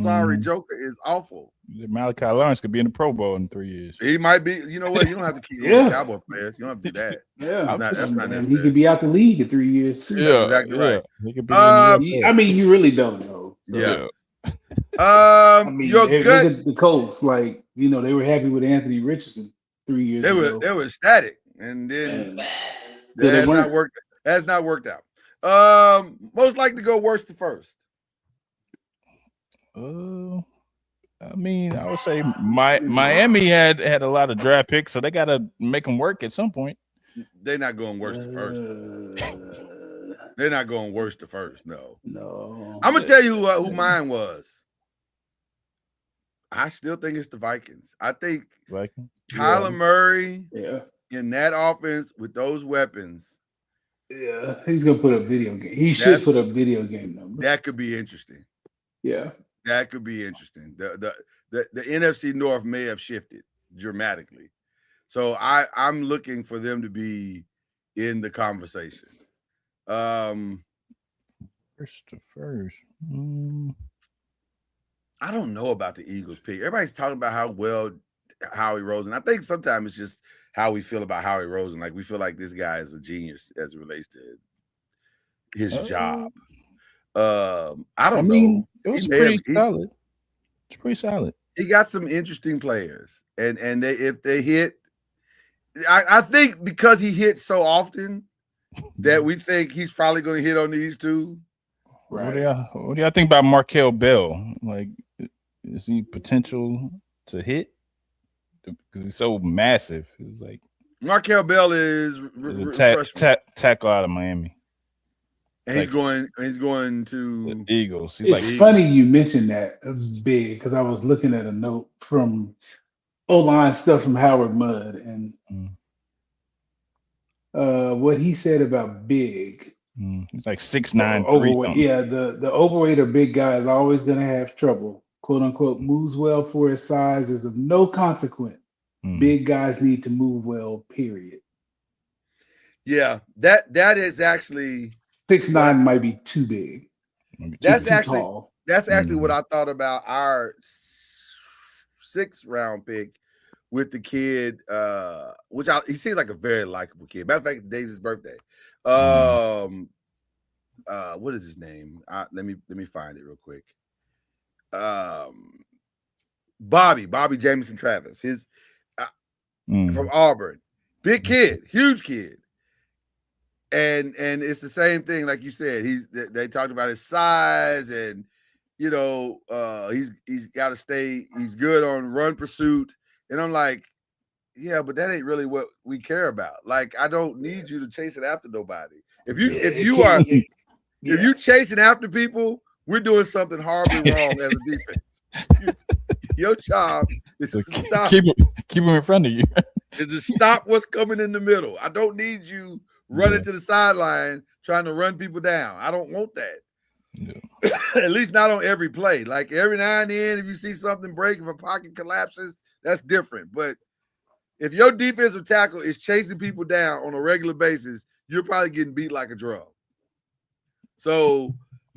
sorry joker is awful. Malachi Lawrence could be in the Pro Bowl in 3 years. He might be. You know what? You don't have to keep Cowboy players. You don't have to do that. That's not necessary. He could be out the league in 3 years too. Yeah, that's exactly right. He could be I mean, you really don't know. So. Yeah. I mean, look at the Colts. Like, they were happy with Anthony Richardson 3 years ago. They were ecstatic. And then that's not worked out. Most likely to go worst to first. I mean, I would say Miami had a lot of draft picks, so they got to make them work at some point. They're not going worst to first. They're not going worst to first. No. I'm gonna tell you who mine was. I still think it's the Vikings. I think Kyler Murray in that offense with those weapons. Yeah, he's gonna put up video game. He should put up video game numbers. That could be interesting. Yeah, that could be interesting. The NFC North may have shifted dramatically, so I'm looking for them to be in the conversation. First to first. I don't know about the Eagles pick. Everybody's talking about how well Howie Roseman. I think sometimes it's just how we feel about Howie Roseman. Like we feel like this guy is a genius as it relates to his job. I don't know. It was pretty solid. It's pretty solid. He got some interesting players, and if they hit, I think because he hits so often that we think he's probably going to hit on these two. Right. What do y'all think about Markel Bell? Like, is he potential to hit? Because he's so massive. It's like Markel Bell is a tackle out of Miami. And he's going to the Eagles. It's funny you mentioned that big because I was looking at a note from O-line stuff from Howard Mudd and what he said about big. He's like 6'9", overweight. Yeah, the overweight or big guy is always going to have trouble. "Quote unquote," moves well for his size is of no consequence. Big guys need to move well. Period. Yeah, that is actually 6'9" might be too big. That's tall. That's actually what I thought about our 6th round pick with the kid, he seems like a very likable kid. Matter of fact, today's his birthday. What is his name? Let me find it real quick. Bobby Jameson Travis. His from Auburn. Big kid, huge kid. And it's the same thing, like you said. They talked about his size, and he's got to stay. He's good on run pursuit, and I'm like, yeah, but that ain't really what we care about. Like, I don't need you to chase it after nobody. If you Yeah. if you chasing after people, we're doing something horribly wrong as a defense. Your job is to stop. Keep them in front of you. Is to stop what's coming in the middle. I don't need you running to the sideline trying to run people down. I don't want that. Yeah. At least not on every play. Like every now and then, if you see something break, if a pocket collapses, that's different. But if your defensive tackle is chasing people down on a regular basis, you're probably getting beat like a drum. So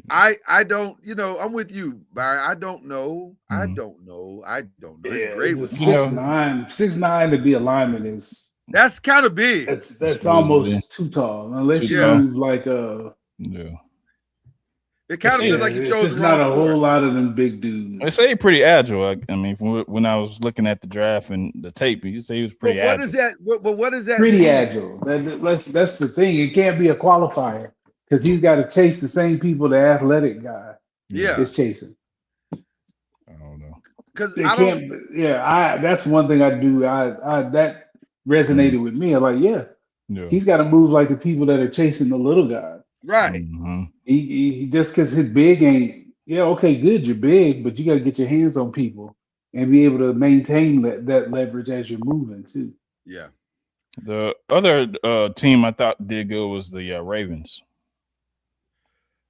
I don't, I'm with you, Byron. I don't know. I don't know. It's great with 6'9" to be a lineman is that's kind of big. That's almost too tall, unless you move like Yeah. It kind of feels like you chose. It's just not a whole lot of them big dudes. They say he's pretty agile. I mean, from when I was looking at the draft and the tape, you say he was pretty agile. What is that? Pretty mean? agile. That's the thing. It can't be a qualifier because he's got to chase the same people the athletic guy is chasing. I don't know. Because that's one thing I do. I that resonated with me. I'm like, he's got to move like the people that are chasing the little guy. Right. Mm-hmm. He just because his big ain't okay, good, you're big, but you got to get your hands on people and be able to maintain that leverage as you're moving too. Yeah. The other team I thought did good was the Ravens.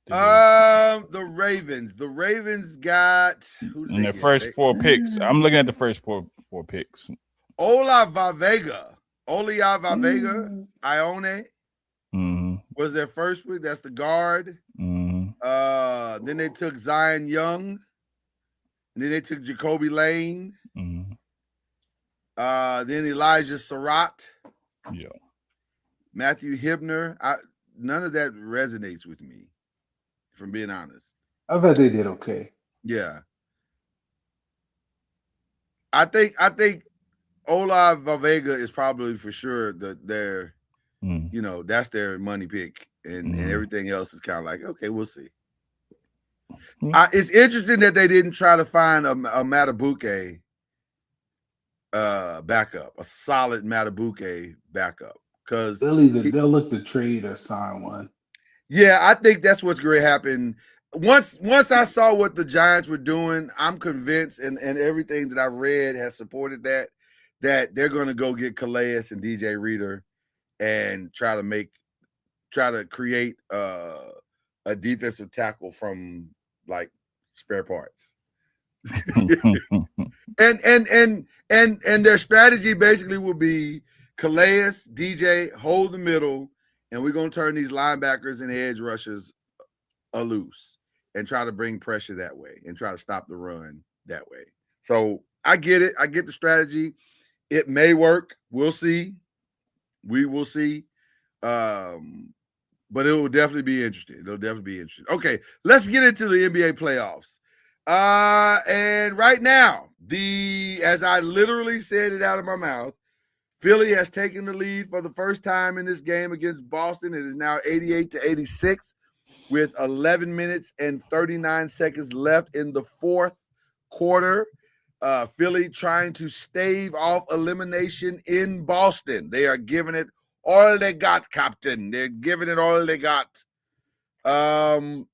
The Ravens. The Ravens got in their first four picks. I'm looking at the first four picks. Ola Vega, Ione. Mm-hmm. Was their first pick. That's the guard. Mm-hmm. Then they took Zion Young. And then they took Jacoby Lane. Mm-hmm. Then Elijah Surratt. Yeah. Matthew Hibner. None of that resonates with me, from being honest. I thought they did okay. Yeah. I think Ola Vega is probably for sure their that's their money pick, and everything else is kind of like, okay, we'll see. It's interesting that they didn't try to find a Matabuke backup, a solid Matabuke backup, because they'll look to trade or sign one. Yeah, I think that's what's going to happen. Once I saw what the Giants were doing, I'm convinced, and everything that I've read has supported that they're going to go get Calais and DJ Reader and try to create a defensive tackle from like spare parts. and their strategy basically will be Calais, DJ, hold the middle, and we're going to turn these linebackers and edge rushers loose and try to bring pressure that way and try to stop the run that way. So I get it. I get the strategy. It may work. We'll see. We will see. But it will definitely be interesting. Okay, let's get into the NBA playoffs. And right now, as I literally said it out of my mouth, Philly has taken the lead for the first time in this game against Boston. It is now 88-86 with 11 minutes and 39 seconds left in the fourth quarter. Philly trying to stave off elimination in Boston. They are giving it all they got, Captain. They're giving it all they got. It'll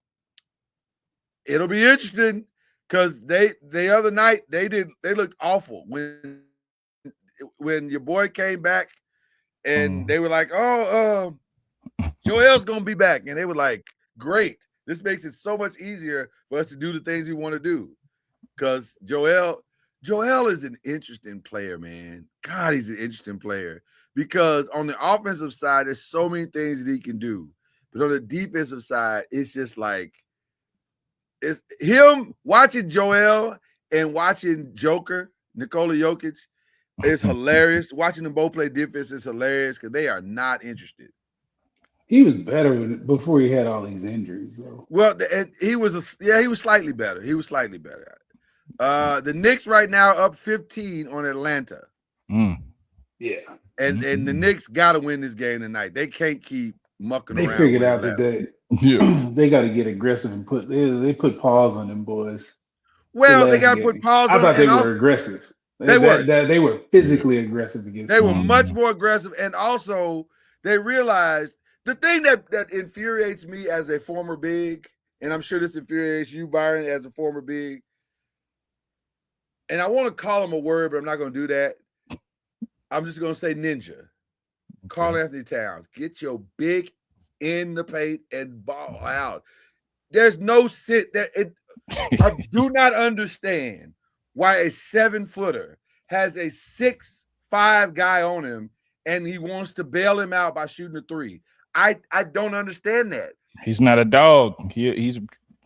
be interesting because the other night they looked awful when your boy came back and they were like, Joel's gonna be back, and they were like, great. This makes it so much easier for us to do the things we want to do. Because Joel is an interesting player, man. God, he's an interesting player. Because on the offensive side, there's so many things that he can do. But on the defensive side, it's just like, it's him watching Joel and watching Joker, Nikola Jokic, is hilarious. Watching them both play defense is hilarious because they are not interested. He was better before he had all these injuries, though. Well, he was slightly better. The Knicks right now up 15 on Atlanta. Yeah. And the Knicks got to win this game tonight. They can't keep mucking around. They figured out that they got to get aggressive and they put pause on them boys. Well, they got to put pause on them. I thought they were aggressive. They were physically aggressive against them. They were much more aggressive. And also, they realized The thing that infuriates me as a former big, and I'm sure this infuriates you, Byron, as a former big, and I want to call him a word, but I'm not going to do that. I'm just going to say ninja. Karl Anthony Towns, get your big in the paint and ball out. There's no sit that I do not understand why a 7-footer has a 6'5" guy on him and he wants to bail him out by shooting a 3. I don't understand that. He's not a dog. He's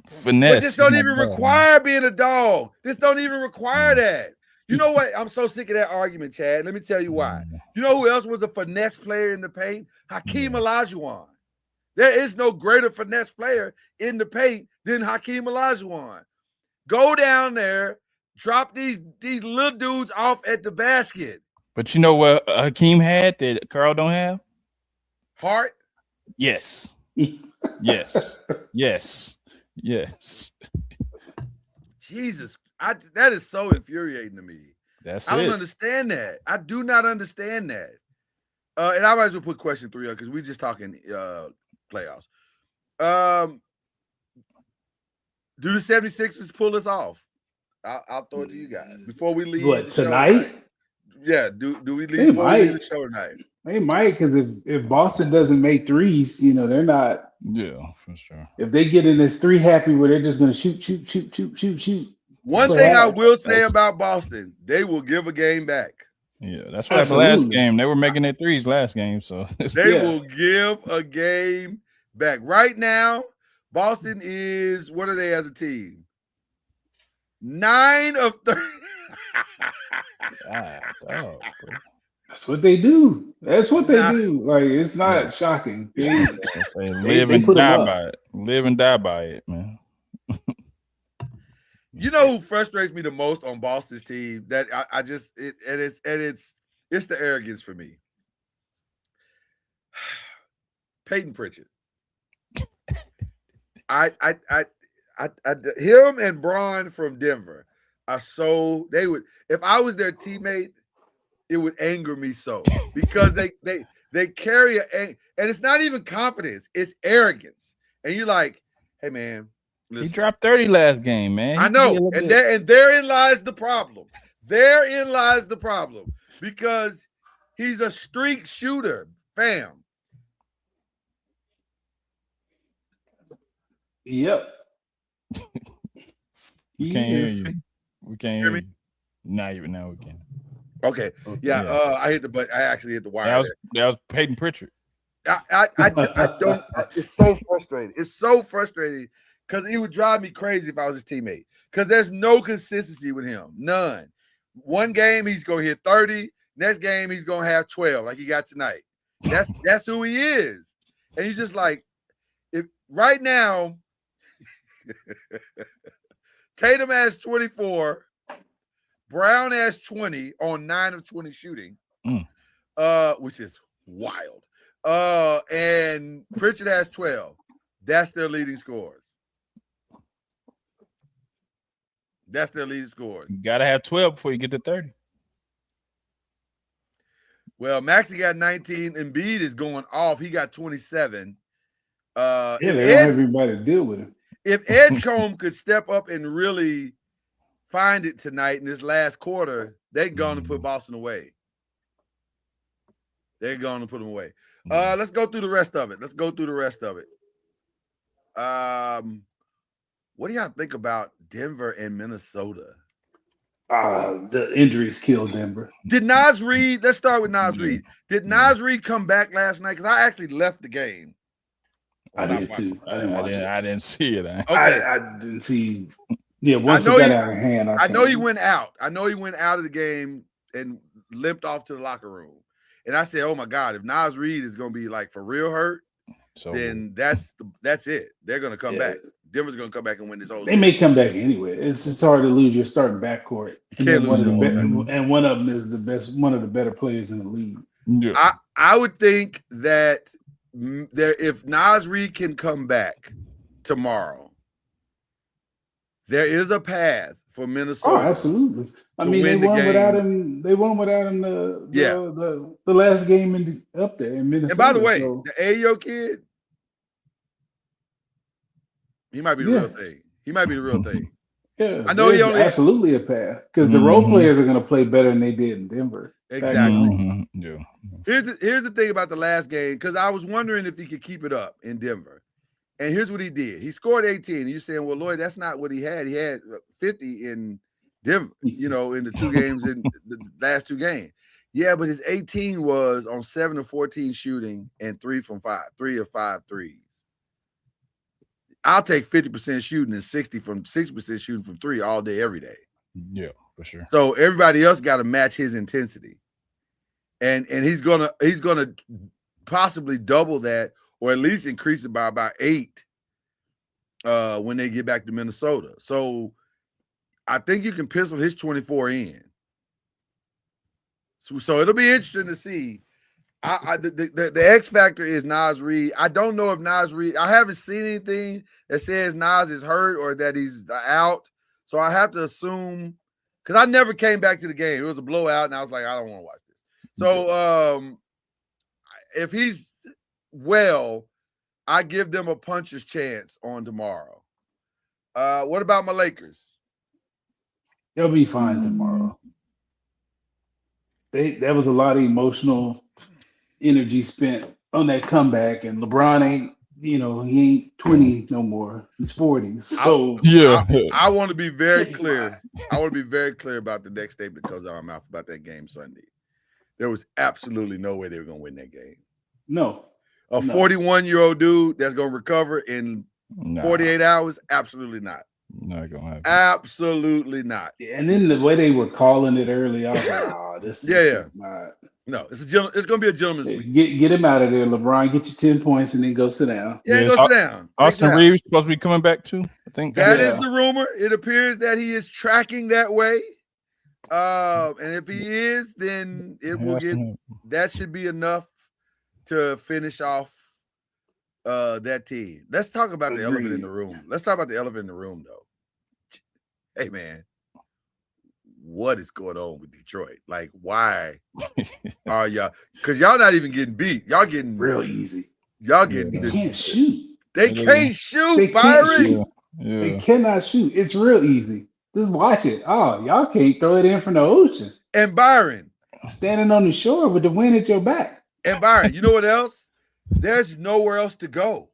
finesse. But this don't even require being a dog. This don't even require that. You know what? I'm so sick of that argument, Chad. Let me tell you why. You know who else was a finesse player in the paint? Hakeem Olajuwon. There is no greater finesse player in the paint than Hakeem Olajuwon. Go down there, drop these little dudes off at the basket. But you know what Hakeem had that Karl don't have? Heart? Yes. Yes. Yes. Yes. Jesus, that is so infuriating to me. I don't understand that. I do not understand that. And I might as well put question 3 up because we're just talking playoffs. Do the 76ers pull us off? I'll throw it to you guys before we leave. What, tonight? Yeah. Do we leave They before we leave might. the show tonight? They might, because if Boston doesn't make threes, they're not. Yeah, for sure. If they get in this 3 happy where they're just going to shoot. One thing I will say about Boston, they will give a game back. Yeah, that's what happened last game. They were making their threes last game, so they will give a game back. Right now, Boston is, what are they as a team? 9 of 30. That's what they do. That's what they do. Like, it's not shocking. They live and die by it. Live and die by it, man. You know who frustrates me the most on Boston's team? That I just it's the arrogance for me. Peyton Pritchard. Him and Braun from Denver are so if I was their teammate, it would anger me so because they carry and it's not even confidence, it's arrogance. And you're like, hey man, listen. He dropped 30 last game, man. I know, and therein lies the problem. Therein lies the problem because he's a streak shooter, fam. Yep. We can't hear you. We can't hear you. Not even now we can. Okay. Yeah. I hit the button. I actually hit the wire. That was Peyton Pritchard. I don't. It's so frustrating. It's so frustrating because he would drive me crazy if I was his teammate. Because there's no consistency with him. None. One game he's gonna hit 30. Next game he's gonna have 12, like he got tonight. That's who he is. And he's just like, if right now, Tatum has 24. Brown has 20 on 9 of 20 shooting, which is wild. And Pritchard has 12. That's their leading scorers. That's their leading scorers. You gotta have 12 before you get to 30. Well, Maxey got 19. Embiid is going off. He got 27. They don't have everybody to deal with him. If Edgecombe could step up and really find it tonight in this last quarter, they're going to put Boston away. They're going to put them away. Let's go through the rest of it. What do y'all think about Denver and Minnesota? The injuries killed Denver. Did Naz Reid, let's start with Naz Reid. Did Naz Reid come back last night? Because I actually left the game. I did too. I didn't see it. Okay. I didn't see. Yeah, once it got out of hand. I know he went out. I know he went out of the game and limped off to the locker room. And I said, oh my God, if Naz Reid is going to be like for real hurt, then that's it. They're going to come back. Denver's going to come back and win this whole They may come back anyway. It's just hard to lose your starting backcourt. And one of them is one of the better players in the league. Yeah. I would think that if Naz Reid can come back tomorrow, there is a path for Oh, Minnesota. absolutely. I to mean, they win the won without game. him. They won without him Yeah. the last game up there in Minnesota. And by the way, so, the Ayo kid, he might be the yeah, real thing. He might be the real thing. yeah, I know he there's only absolutely a path because the role Mhm. players are going to play better than they did in Denver. back at exactly. home. Yeah. Here's the thing about the last game, because I was wondering if he could keep it up in Denver. And here's what he did. He scored 18. You're saying, well, Lloyd, that's not what he had. He had 50 in Denver, in the 2 games in the last 2 games. Yeah, but his 18 was on 7 of 14 shooting and 3 of 5 threes. I'll take 50% shooting and 60% shooting from 3 all day, every day. Yeah, for sure. So everybody else got to match his intensity. And he's gonna possibly double that, or at least increase it by about 8 when they get back to Minnesota. So I think you can pencil his 24 in. So it'll be interesting to see. The X factor is Naz Reid. I don't know if Naz Reid. I haven't seen anything that says Naz is hurt or that he's out. So I have to assume, because I never came back to the game. It was a blowout, and I was like, I don't want to watch this. So if he's well, I give them a puncher's chance on tomorrow. What about my Lakers? They'll be fine tomorrow. That was a lot of emotional energy spent on that comeback, and LeBron ain't, he ain't 20 no more. He's 40. So Yeah. I want to be very He'll be clear. I want to be very clear about the next statement that comes out of my mouth about that game Sunday. There was absolutely no way they were going to win that game. No. A 41-year-old dude that's going to recover in 48 hours? Absolutely not. Not going to happen. Absolutely not. And then the way they were calling it early, I was like, oh, this is not. No, it's going to be a gentleman's sweep. Get him out of there, LeBron. Get your 10 points and then go sit down. Yeah, go sit down. Austin Reeves supposed to be coming back too, I think. That is the rumor. It appears that he is tracking that way. And if he is, then that should be enough to finish off that team. Let's talk about the elephant in the room. Let's talk about the elephant in the room, though. Hey, man, what is going on with Detroit? Like, why are y'all? Because y'all not even getting beat. Y'all getting real easy. Y'all getting they can't shoot. They can't shoot, they Byron. Can't shoot. Yeah. They cannot shoot. It's real easy. Just watch it. Oh, y'all can't throw it in from the ocean. And Byron, standing on the shore with the wind at your back. And Byron, you know what else? There's nowhere else to go.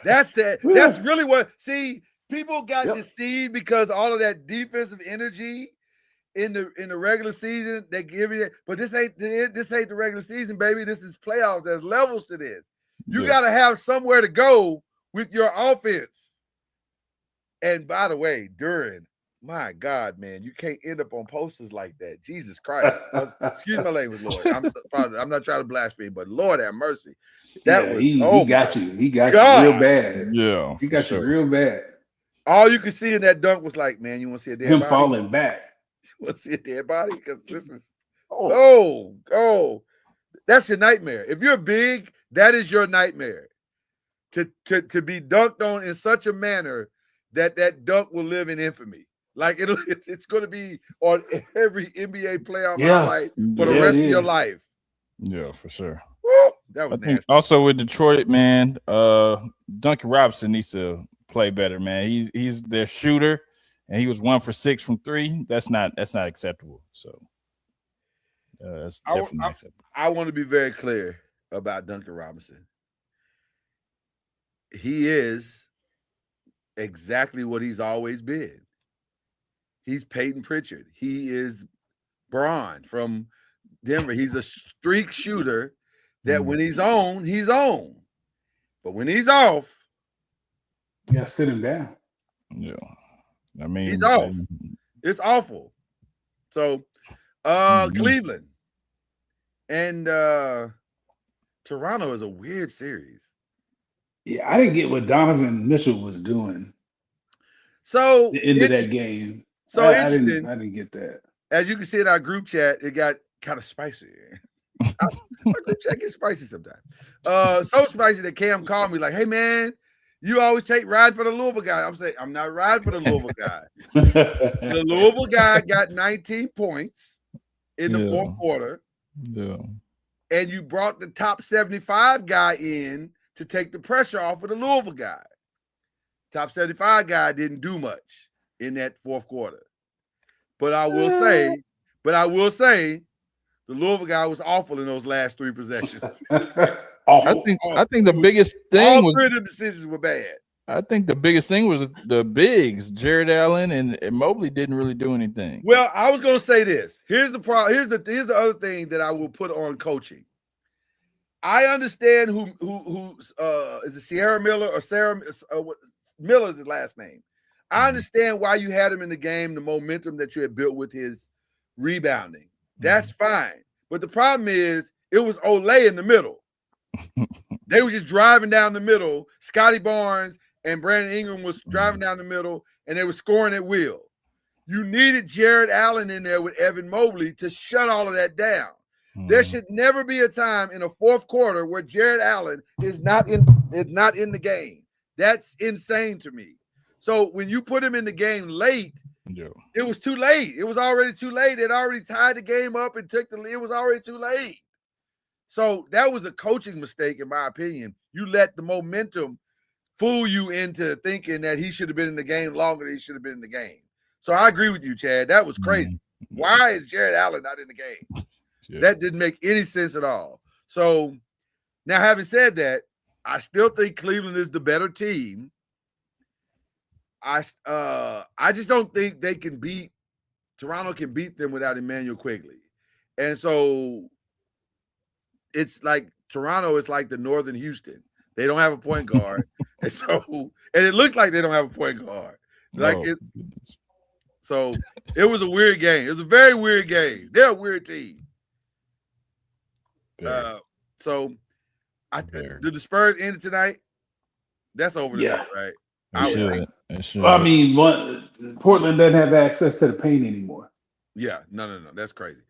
That's really what. See, people got deceived because all of that defensive energy in the regular season. They give you that, but this ain't the regular season, baby. This is playoffs. There's levels to this. You got to have somewhere to go with your offense. And by the way, Duran, my God, man, you can't end up on posters like that. Jesus Christ. Excuse my language, Lord. I'm not trying to blaspheme, but Lord have mercy. He got you. He got you real bad. Yeah. He got you real bad. All you could see in that dunk was like, man, you want to see a dead body? Him falling back. You want to see a dead body? Because this is that's your nightmare. If you're big, that is your nightmare. To be dunked on in such a manner that dunk will live in infamy. Like it's going to be on every NBA playoff highlight for the rest of your life. Yeah, for sure. Woo, that was nasty. Also with Detroit, man, Duncan Robinson needs to play better, man. He's their shooter, and he was 1 for 6 from 3. That's not acceptable. So that's definitely not acceptable. I want to be very clear about Duncan Robinson. He is exactly what he's always been. He's Peyton Pritchard. He is Braun from Denver. He's a streak shooter that when he's on, he's on. But when he's off, you gotta sit him down. Yeah. I mean, he's off. It's awful. So Cleveland and Toronto is a weird series. Yeah, I didn't get what Donovan Mitchell was doing. So the end of that game. So I didn't get that. As you can see in our group chat, it got kind of spicy. My group chat gets spicy sometimes. So spicy that Cam called me like, "Hey man, You always take riding for the Louisville guy. I'm saying I'm not riding for the Louisville guy. The Louisville guy got 19 points in the fourth quarter. Yeah. And you brought the top 75 guy in to take the pressure off of the Louisville guy. Top 75 guy didn't do much in that fourth quarter. But I will say, the Louisville guy was awful in those last three possessions. I think the biggest thing all three of the decisions were bad. I think the biggest thing was the bigs. Jared Allen and Mobley didn't really do anything. Well, I was going to say this. Here's the problem. Here's the other thing that I will put on coaching. I understand who is it Sierra Miller or Sarah Miller's his last name. I understand why you had him in the game, the momentum that you had built with his rebounding. That's fine. But the problem is it was Olay in the middle. They were just driving down the middle. Scotty Barnes and Brandon Ingram was driving down the middle, and they were scoring at will. You needed Jared Allen in there with Evan Mobley to shut all of that down. There should never be a time in a fourth quarter where Jared Allen is not in the game. That's insane to me. So when you put him in the game late, it was too late. It was already too late. It already tied the game up and took the lead. It was already too late. So that was a coaching mistake, in my opinion. You let the momentum fool you into thinking that he should have been in the game longer than he should have been in the game. So I agree with you, Chad. That was crazy. Why is Jared Allen not in the game? That didn't make any sense at all. So now, having said that, I still think Cleveland is the better team. I just don't think they can beat Toronto can beat them without Emmanuel Quigley. And so it's like Toronto is like the Northern Houston. They don't have a point guard. and it looks like they don't have a point guard. So it was a weird game. It was a very weird game. They're a weird team. So did the Spurs end it tonight? That's over tonight, right? It should. I mean, Portland doesn't have access to the paint anymore. Yeah, no. That's crazy.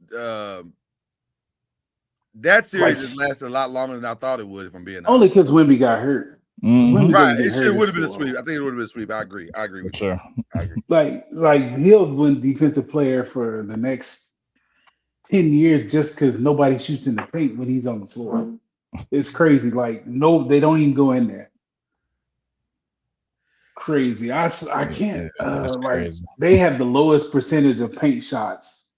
That series has lasted a lot longer than I thought it would, if I'm being honest. Only because Wemby got hurt. Right. It would have been a sweep. I think it would have been a sweep. I agree with you. Sure. I agree. Like he'll win defensive player for the next 10 years just because nobody shoots in the paint when he's on the floor. It's crazy. Like, no, they don't even go in there. Crazy. I can't. Crazy. They have the lowest percentage of paint shots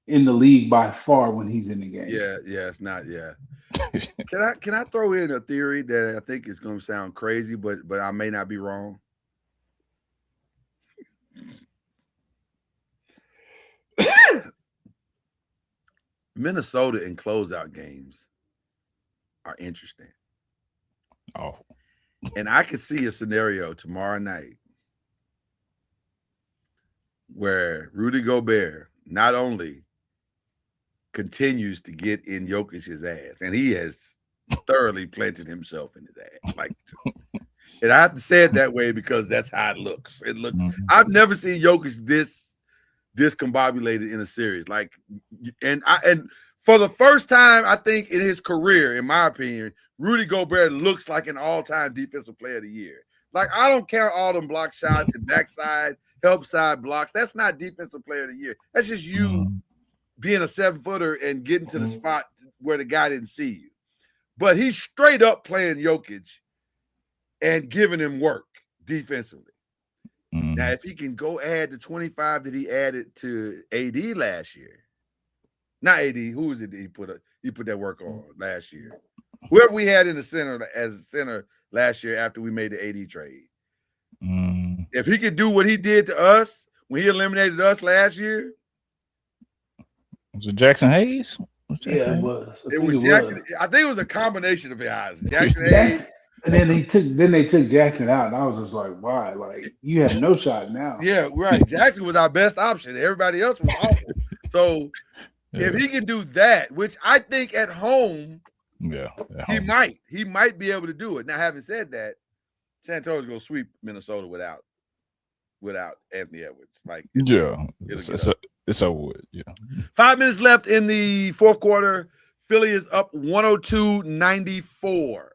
in the league by far when he's in the game. Yeah, it's not. Yeah. Can I throw in a theory that I think is going to sound crazy, but I may not be wrong? Minnesota in closeout games are interesting. Oh. And I could see a scenario tomorrow night where Rudy Gobert not only continues to get in Jokic's ass, and he has thoroughly planted himself in his ass. And I have to say it that way because that's how it looks. It looks. I've never seen Jokic this discombobulated in a series. And for the first time, I think in his career, in my opinion, Rudy Gobert looks like an all-time defensive player of the year. Like, I don't care all them block shots and backside, help side blocks. That's not defensive player of the year. That's just you being a 7-footer and getting to the spot where the guy didn't see you. But he's straight up playing Jokic and giving him work defensively. Now, if he can go add the 25 that he added to AD last year, not AD, who was it that he put that work on last year? Whoever we had in the center as a center last year after we made the AD trade. If he could do what he did to us when he eliminated us last year. Was it Jackson Hayes? It was. It was Jackson. I think it was a combination of guys. Jackson Hayes. And then they took Jackson out, and I was just like, why? Like, you have no shot now. Yeah, right. Jackson was our best option. Everybody else was awful. So if he can do that, which I think at home, he might be able to do it. Now, having said that, San Antonio's gonna sweep Minnesota without Anthony Edwards. It's over with. Yeah. 5 minutes left in the fourth quarter. Philly is up 102-94.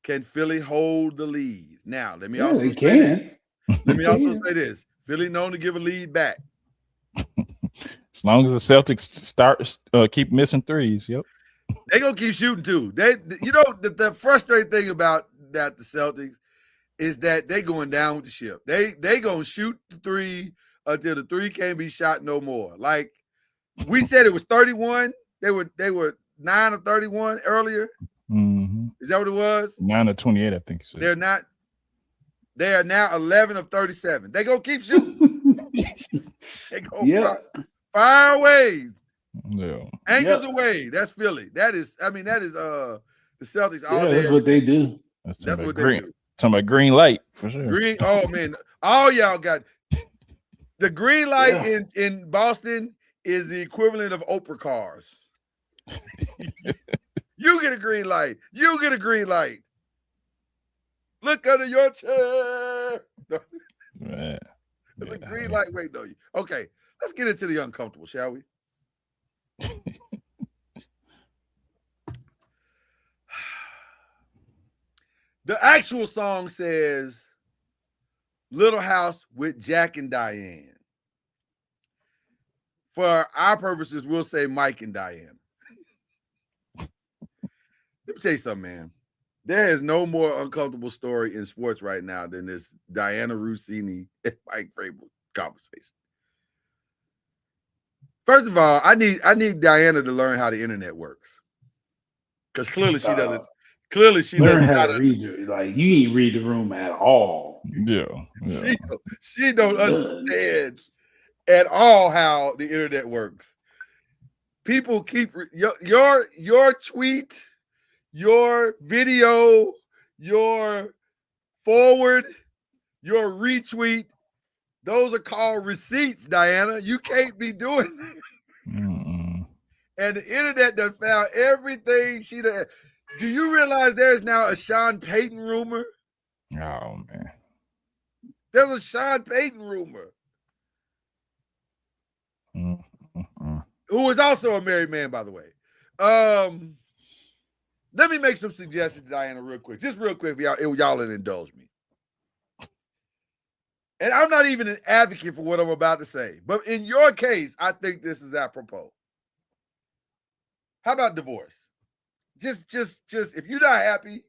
Can Philly hold the lead? Now, let me Yeah, also they say can. this. Let me also can. say this. Philly known to give a lead back. As long as the Celtics keep missing threes, yep. They're gonna keep shooting too. The frustrating thing about that the Celtics is that they going down with the ship. They gonna shoot the three until the three can't be shot no more. Like we said, it was 31. They were 9 of 31 earlier. Mm-hmm. Is that what it was? 9 of 28, I think you said. They're not. They are now 11 of 37. They gonna keep shooting. They gonna fire away. Yeah. Angles away. That's Philly. That is the Celtics all day. That's what they do. That's what green. they do. Talking about green light for sure. Green. Oh man, all y'all got the green light in Boston is the equivalent of Oprah cars. You get a green light. You get a green light. Look under your chair. Right. There's a green light waiting on you. Okay, let's get into the uncomfortable, shall we? The actual song says Little House with Jack and Diane. For our purposes, we'll say Mike and Diane. Let me tell you something, man. There is no more uncomfortable story in sports right now than this Diana Rossini and Mike Vrabel conversation. First of all, I need Diana to learn how the internet works. Because clearly she doesn't. Clearly she learn doesn't how to read it. Like you ain't read the room at all. Yeah. She don't understand at all how the internet works. People keep your tweet, your video, your forward, your retweet. Those are called receipts, Diana. You can't be doing that. And the internet done found everything she done. Do you realize there's now a Sean Payton rumor? Oh, man. There's a Sean Payton rumor. Who is also a married man, by the way. Let me make some suggestions, Diana, real quick. Just real quick, if y'all indulge me. And I'm not even an advocate for what I'm about to say. But in your case, I think this is apropos. How about divorce? Just if you're not happy,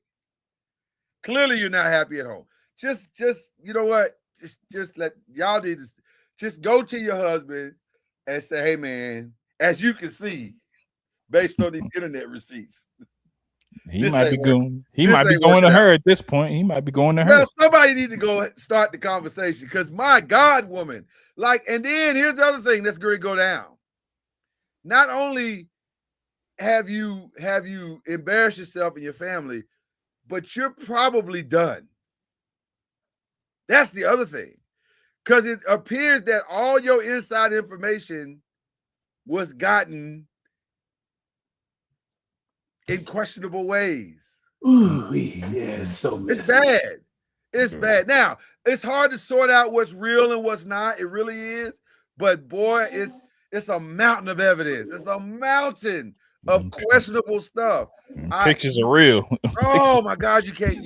clearly you're not happy at home. Just you know what? Just let y'all need to just go to your husband and say, hey man, as you can see, based on these internet receipts. He might be going to her at this point. He might be going to her. Well, somebody need to go start the conversation because my God, woman. And then here's the other thing that's going to go down. Not only have you embarrassed yourself and your family, but you're probably done. That's the other thing. Because it appears that all your inside information was gotten in questionable ways. Ooh, it's so messy. It's bad. It's bad. Now, it's hard to sort out what's real and what's not. It really is. But boy, it's a mountain of evidence. It's a mountain of questionable stuff. Pictures are real. Oh my God, you can't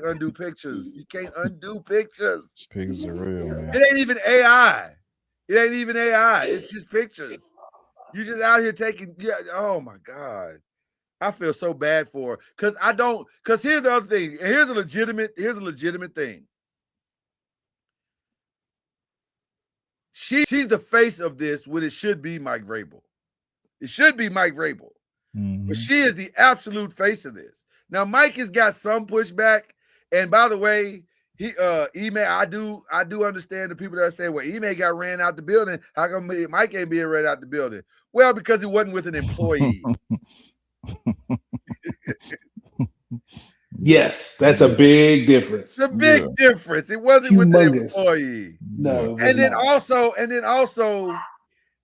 undo pictures. You can't undo pictures. Pictures are real, man. It ain't even AI. It's just pictures. You just out here taking, oh my God. I feel so bad for her. Because here's the other thing. And here's a legitimate thing. She's the face of this when it should be Mike Vrabel. It should be Mike Vrabel. Mm-hmm. But she is the absolute face of this. Now, Mike has got some pushback. And by the way, Ime, I do understand the people that say, well, Ime got ran out the building. How come Mike ain't being ran out the building? Well, because he wasn't with an employee. Yes, that's a big difference. It's a big difference. It wasn't with an employee. No, and then also,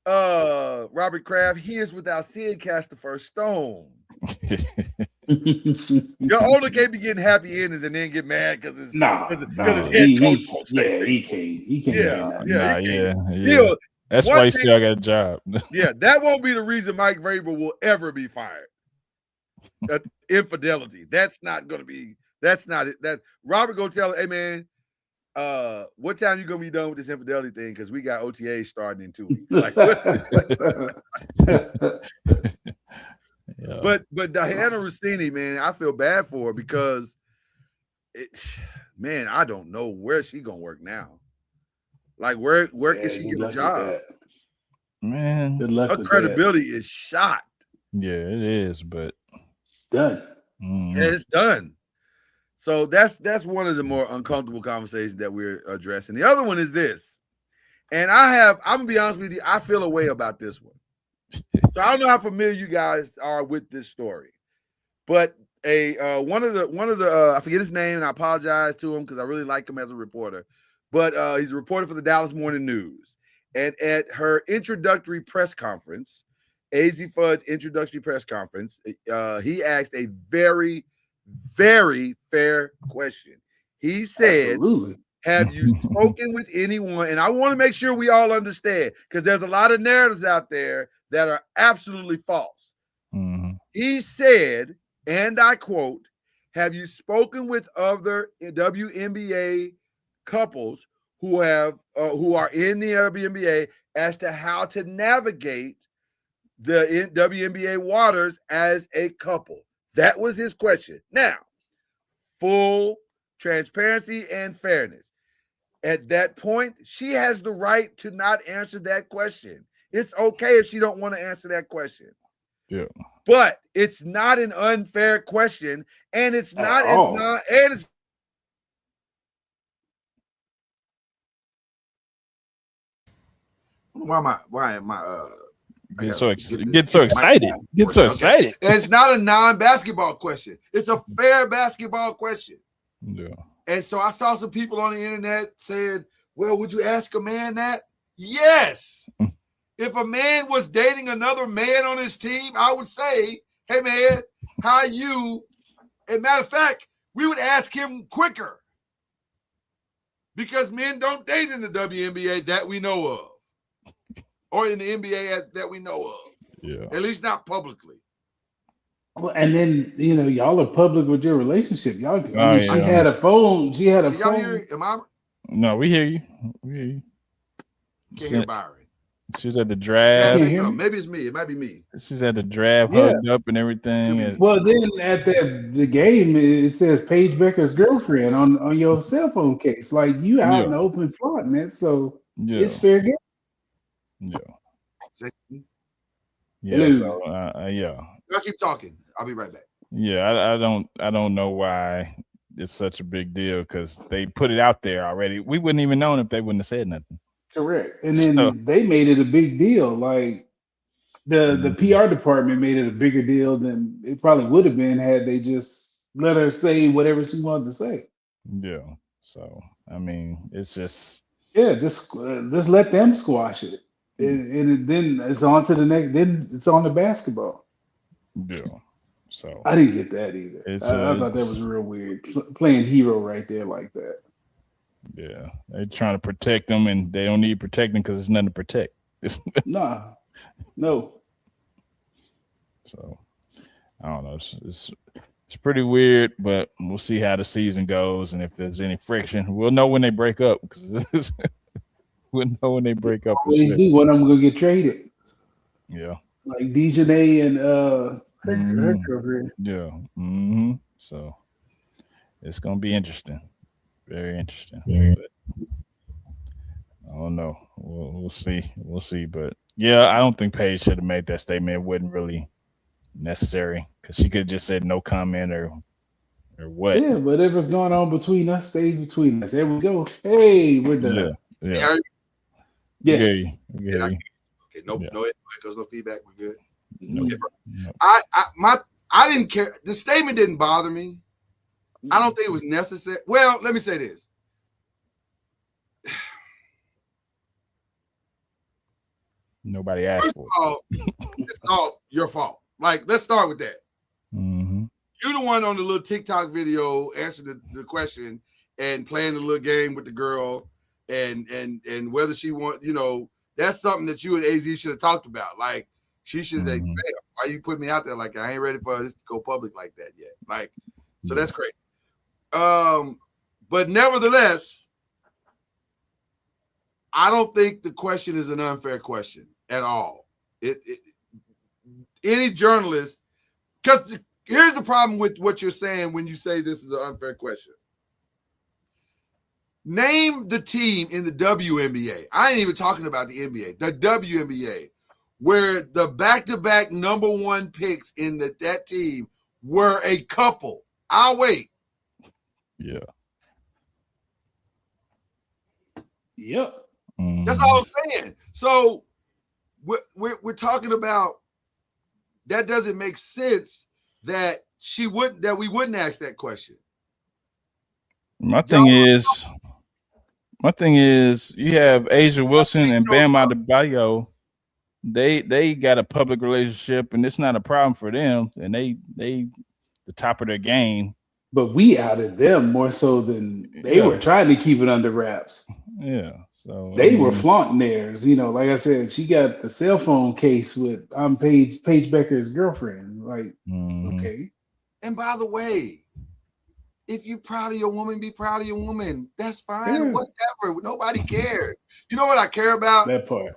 Robert Kraft, he is without sin cast the first stone. Your owner can't be getting happy endings and then get mad because his head coach won't stay. He can't. That's why he still got a job. Yeah, that won't be the reason Mike Vrabel will ever be fired. infidelity. That's not going to be. That's not it. That Robert gonna tell her, hey man, what time you gonna be done with this infidelity thing? Because we got OTA starting in 2 weeks. Like, Yeah. but Diana Rossini, man, I feel bad for her because man, I don't know where she gonna work now. Like, where can she get a job? Man, Good luck Her with credibility is shot. yeah, it is, but it's done. And it's done. So that's one of the more uncomfortable conversations that we're addressing. The other one is this, and I'm gonna be honest with you, I feel a way about this one. So I don't know how familiar you guys are with this story, but one of the I forget his name, and I apologize to him because I really like him as a reporter, but he's a reporter for the Dallas Morning News. And at her introductory press conference, AZ Fudd's introductory press conference, he asked a very, very fair question. He said, Absolutely. have you spoken with anyone? And I want to make sure we all understand, because there's a lot of narratives out there that are absolutely false. Mm-hmm. He said, and I quote, have you spoken with other WNBA couples who are in the WNBA as to how to navigate the WNBA waters as a couple? That was his question. Now, full transparency and fairness. At that point, she has the right to not answer that question. It's okay if she don't want to answer that question. Yeah. But it's not an unfair question, and it's not and it's why am I Get so excited. Get so excited. And it's not a non-basketball question. It's a fair basketball question. Yeah. And so I saw some people on the internet saying, well, would you ask a man that? Yes. If a man was dating another man on his team, I would say, hey, man, how you? As a matter of fact, we would ask him quicker because men don't date in the WNBA that we know of, or in the NBA that we know of. Yeah. At least not publicly. Well, and then y'all are public with your relationship. Y'all, Oh, she yeah. had a phone. She had a Can y'all phone. hear? Am I? No, we hear you. We hear you. Can't hear Byron. She was at the Yeah, draft. Can't hear me? maybe it's me. It might be me. She's at the draft, Yeah. hugged up and everything. And, Well, then at the game, it says Paige Becker's girlfriend on your cell phone case. Like, you out in the open flaunting it, so yeah. it's fair game. Yeah. Yeah. Hello. So yeah. Y'all keep talking. I'll be right back. Yeah, I don't know why it's such a big deal, because they put it out there already. We wouldn't even known if they wouldn't have said nothing. Correct. And then they made it a big deal. Like the PR department made it a bigger deal than it probably would have been had they just let her say whatever she wanted to say. Yeah. So I mean, it's just just let them squash it. And then it's on to the next. Then it's on to basketball. Yeah. So I didn't get that either. I thought that it's- was real weird. Playing hero right there like that. yeah, they're trying to protect them, and they don't need protecting because there's nothing to protect. No. So I don't know. It's pretty weird, but we'll see how the season goes, and if there's any friction, we'll know when they break up. Because we'll know when they break up. For Always sure. do. One of them gonna get traded. Yeah. Like Dejanay and her Mhm. girlfriend. Yeah. Mm-hmm. So it's gonna be interesting. Very interesting. But I don't know. We'll see. We'll see. But yeah, I don't think Paige should have made that statement. It wasn't really necessary, because she could have just said no comment or what. Yeah, whatever's going on between us stays between us. There we go. Hey, we're done. Yeah. Yeah. Okay. Okay, no Yeah. no echoes, no feedback. We're good. No. Okay. No. I didn't care. The statement didn't bother me. I don't think it was necessary. Well, let me say this. Nobody asked for it. It's all your fault. Like, let's start with that. Mm-hmm. You're the one on the little TikTok video answering the question and playing the little game with the girl, and whether she want, that's something that you and AZ should have talked about. Like, she should say, Mhm. "Hey, Why you put me out there like I ain't ready for this to go public like that yet? Like, so that's great. But nevertheless, I don't think the question is an unfair question at all. Any journalist, because here's the problem with what you're saying when you say this is an unfair question. Name the team in the WNBA. I ain't even talking about the NBA, the WNBA, where the back-to-back number one picks in that team were a couple. I'll wait. Yeah. Yep. That's all I'm saying. So we're talking about that doesn't make sense that we wouldn't ask that question. My thing is you have Asia Wilson and Bam Adebayo. They got a public relationship and it's not a problem for them. And they the top of their game. But we outed them more so than they were trying to keep it under wraps. Yeah. So they were flaunting theirs. You know, like I said, she got the cell phone case with Paige Becker's girlfriend. Like, okay. And by the way, if you're proud of your woman, be proud of your woman. That's fine. Yeah. Whatever. Nobody cares. You know what I care about? That part.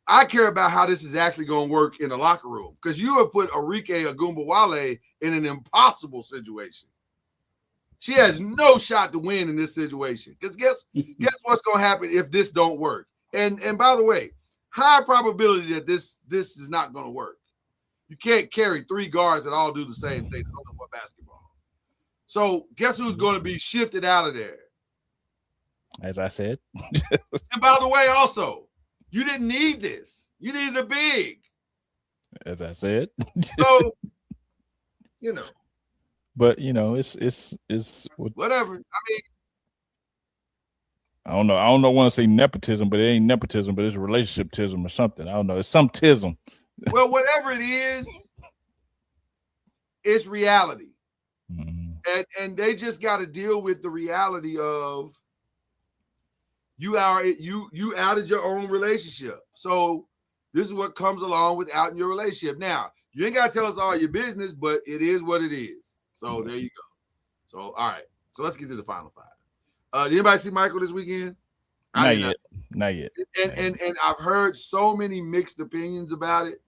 I care about how this is actually going to work in the locker room. Because you have put Arike Ogunbowale in an impossible situation. She has no shot to win in this situation. Because guess what's going to happen if this don't work? And by the way, high probability that this is not going to work. You can't carry three guards that all do the same thing. What basketball. So guess who's going to be shifted out of there? As I said. And by the way, also, you didn't need this. You needed a big. As I said. So, you know. But you know, it's whatever. I mean, I don't know. I don't want to say nepotism, but it ain't nepotism, but it's relationship-tism or something. I don't know. It's some tism. Well, whatever it is, it's reality. And they just got to deal with the reality of you outed your own relationship. So this is what comes along with outing your relationship. Now, you ain't got to tell us all your business, but it is what it is. So there you go. So, all right. So let's get to the final five. Did anybody see Michael this weekend? Not yet. And I've heard so many mixed opinions about it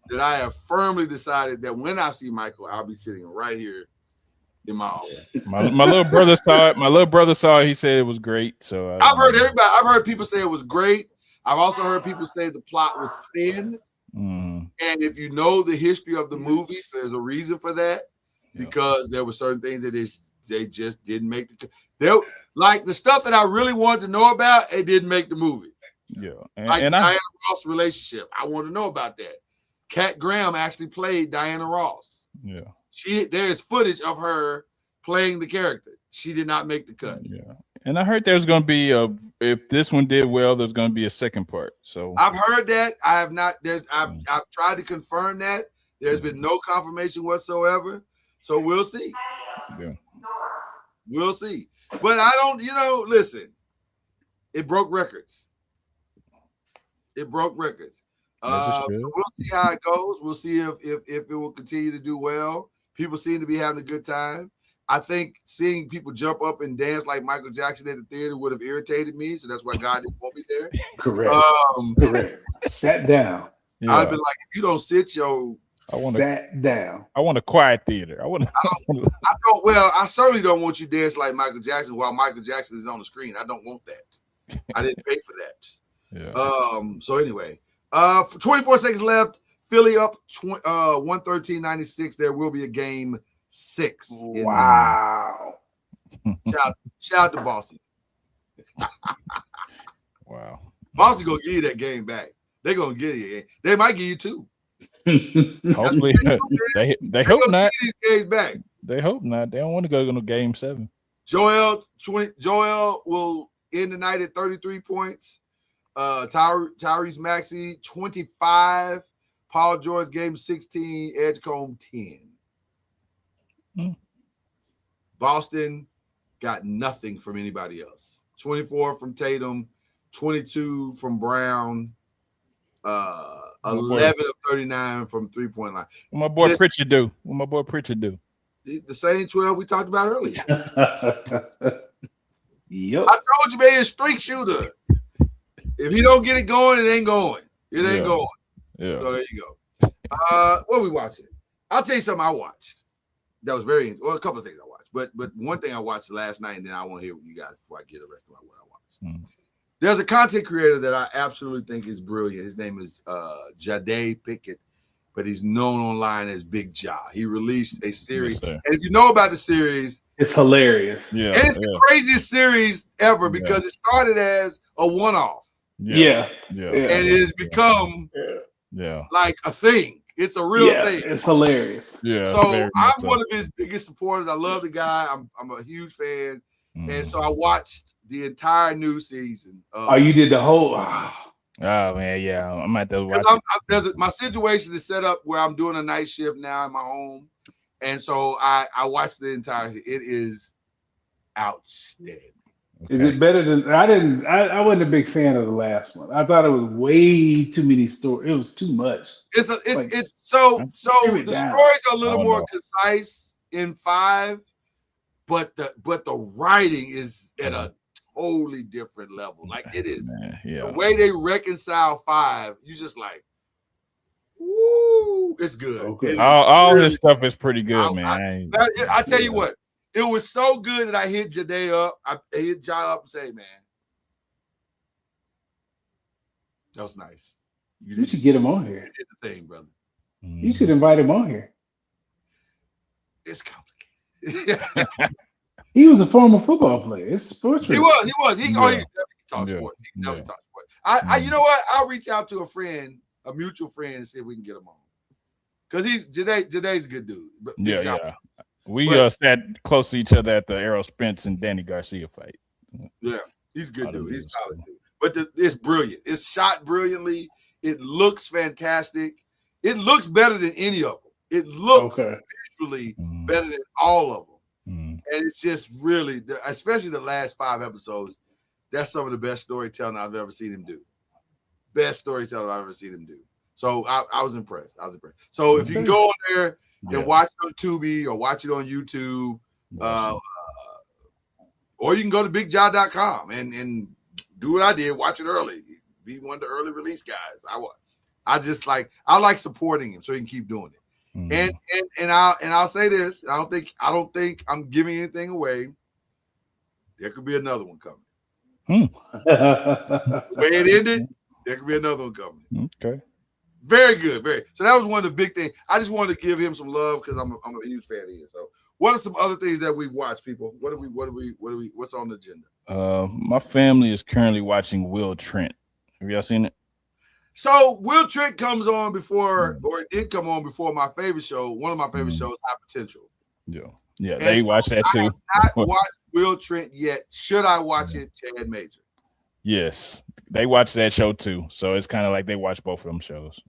that I have firmly decided that when I see Michael, I'll be sitting right here in my office. My little brother saw it. My little brother saw it. He said it was great. So I've heard people say it was great. I've also heard people say the plot was thin. And if you know the history of the movie, there's a reason for that. Because there were certain things that they just didn't make like the stuff that I really wanted to know about, it didn't make the movie. Yeah. Like Diana Ross relationship. I want to know about that. Kat Graham actually played Diana Ross. Yeah. There's footage of her playing the character. She did not make the cut. Yeah. And I heard there's going to be if this one did well, there's going to be a second part. So I've heard that. I have not. I've tried to confirm that. There's been no confirmation whatsoever. So we'll see. Yeah. We'll see. But I don't, listen, it broke records. So we'll see how it goes. We'll see if it will continue to do well. People seem to be having a good time. I think seeing people jump up and dance like Michael Jackson at the theater would have irritated me. So that's why God didn't want me there. Correct. Correct. Sat down. Yeah. I'd be like, if you don't sit your sat down. I want a quiet theater. I certainly don't want you dance like Michael Jackson while Michael Jackson is on the screen. I don't want that. I didn't pay for that. Yeah. So anyway, for 24 seconds left, Philly up 113-96. There will be a game 6. Wow. Shout out to Boston. Wow. Boston gonna give you that game back. They're gonna give you. They might give you 2. Hopefully, they hope not. These games back. They hope not. They don't want to go to game 7. Joel will end the night at 33 points. Tyrese Maxey 25. Paul George game 16. Edgecombe 10. Boston got nothing from anybody else. 24 from Tatum, 22 from Brown. 11 of 39 from 3-point line. What my boy Pritchard do? What my boy Pritchard do? The same 12 we talked about earlier. Yep. I told you, man, he's a streak shooter. If he don't get it going, it ain't going. It ain't going. Yeah. So there you go. What are we watching? I'll tell you something I watched. That was a couple of things I watched. But one thing I watched last night, and then I want to hear what you guys before I get the rest of what I watched. There's a content creator that I absolutely think is brilliant. His name is Jade Pickett, but he's known online as Big Ja. He released a series. Yes, and if you know about the series, it's hilarious. Yeah. And it's the craziest series ever because it started as a one-off. Yeah. And it has become like a thing. It's a real thing. It's hilarious. Yeah. So I'm one of his biggest supporters. I love the guy. I'm a huge fan. And so I watched the entire new season. You did the whole. Oh man, yeah. I might have to watch my situation is set up where I'm doing a night shift now in my home, and so I watched the entire. It is outstanding. Okay. Is it better than I wasn't a big fan of the last one. I thought it was way too many stories. It was too much. So the stories are a little more concise in 5, but the writing is at a totally different level. Like it is the way they reconcile 5. You just like, woo, it's good. Okay. All this stuff is pretty good, man. I tell you what. It was so good that I hit Jade up. I hit Ja up and say, man, that was nice. You should get him on here. You did the thing, brother. You should invite him on here. It's complicated. He was a former football player. It's sports. He was. He definitely talk sports. He definitely talk sports. I you know what? I'll reach out to a friend, a mutual friend, and see if we can get him on. Because Jade's a good dude. But we sat close to each other at the Errol Spence and Danny Garcia fight. Yeah, he's a good dude. He's a solid dude. But it's brilliant. It's shot brilliantly. It looks fantastic. It looks better than any of them. It looks visually better than all of them. And it's just really, especially the last 5 episodes, that's some of the best storytelling I've ever seen him do. Best storytelling I've ever seen him do. So I was impressed. So if you can go on there and watch it on Tubi or watch it on YouTube, or you can go to BigJa.com and do what I did, watch it early. Be one of the early release guys. I like supporting him so he can keep doing it. And I'll say this. I don't think I'm giving anything away. There could be another one coming. The way it ended, there could be another one coming. Okay. Very good. So that was one of the big things. I just wanted to give him some love because I'm a huge fan of his. So what are some other things that we've watched, people? What's on the agenda? My family is currently watching Will Trent. Have y'all seen it? So Will Trent comes on before, or it did come on before my favorite show, one of my favorite shows, High Potential. Yeah, they watch that too. I have not watched Will Trent yet. Should I watch it, Chad Major? Yes, they watch that show too. So it's kind of like they watch both of them shows.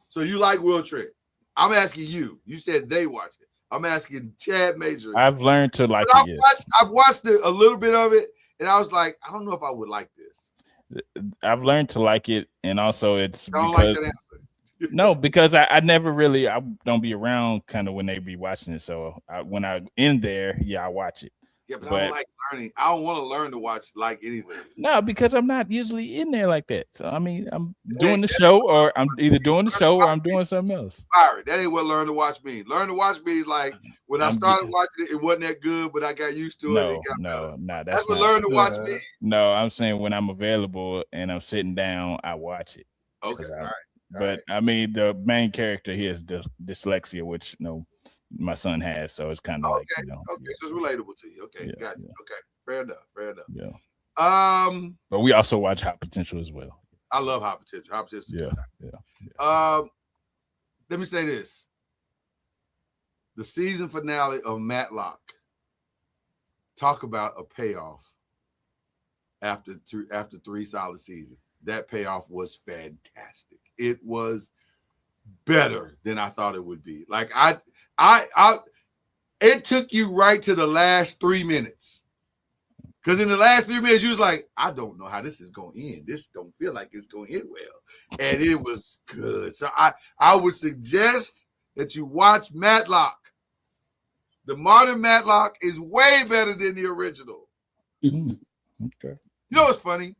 So you like Will Trent? I'm asking you. You said they watch it. I'm asking Chad Major. I've learned to like it. I've watched a little bit of it, and I was like, I don't know if I would like this. I've learned to like it, and also it's I don't like that answer. No, because I never really, I don't be around kind of when they be watching it. So when I'm in there, I watch it. Yeah, but I don't like learning. I don't want to learn to watch like anything. No, because I'm not usually in there like that. So I mean, I'm doing the show, or I'm either doing the show or I'm doing something else. Byron, that ain't what learn to watch means. Learn to watch me is like when I started watching it, it wasn't that good, but I got used to it. No, that's what learn to watch means. No, I'm saying when I'm available and I'm sitting down, I watch it. Okay, all right. But I mean, the main character here is dyslexia, which my son has, so it's kind of like so it's relatable to you. Okay, gotcha. Yeah. Okay, fair enough. Yeah. But we also watch High Potential as well. I love High Potential. High Potential. Yeah. Let me say this: the season finale of Matlock. Talk about a payoff after 3 solid seasons. That payoff was fantastic. It was better than I thought it would be. Like it took you right to the last 3 minutes. Because in the last 3 minutes, you was like, I don't know how this is going to end. This don't feel like it's going to end well. And it was good. So I would suggest that you watch Matlock. The modern Matlock is way better than the original. Okay. You know what's funny?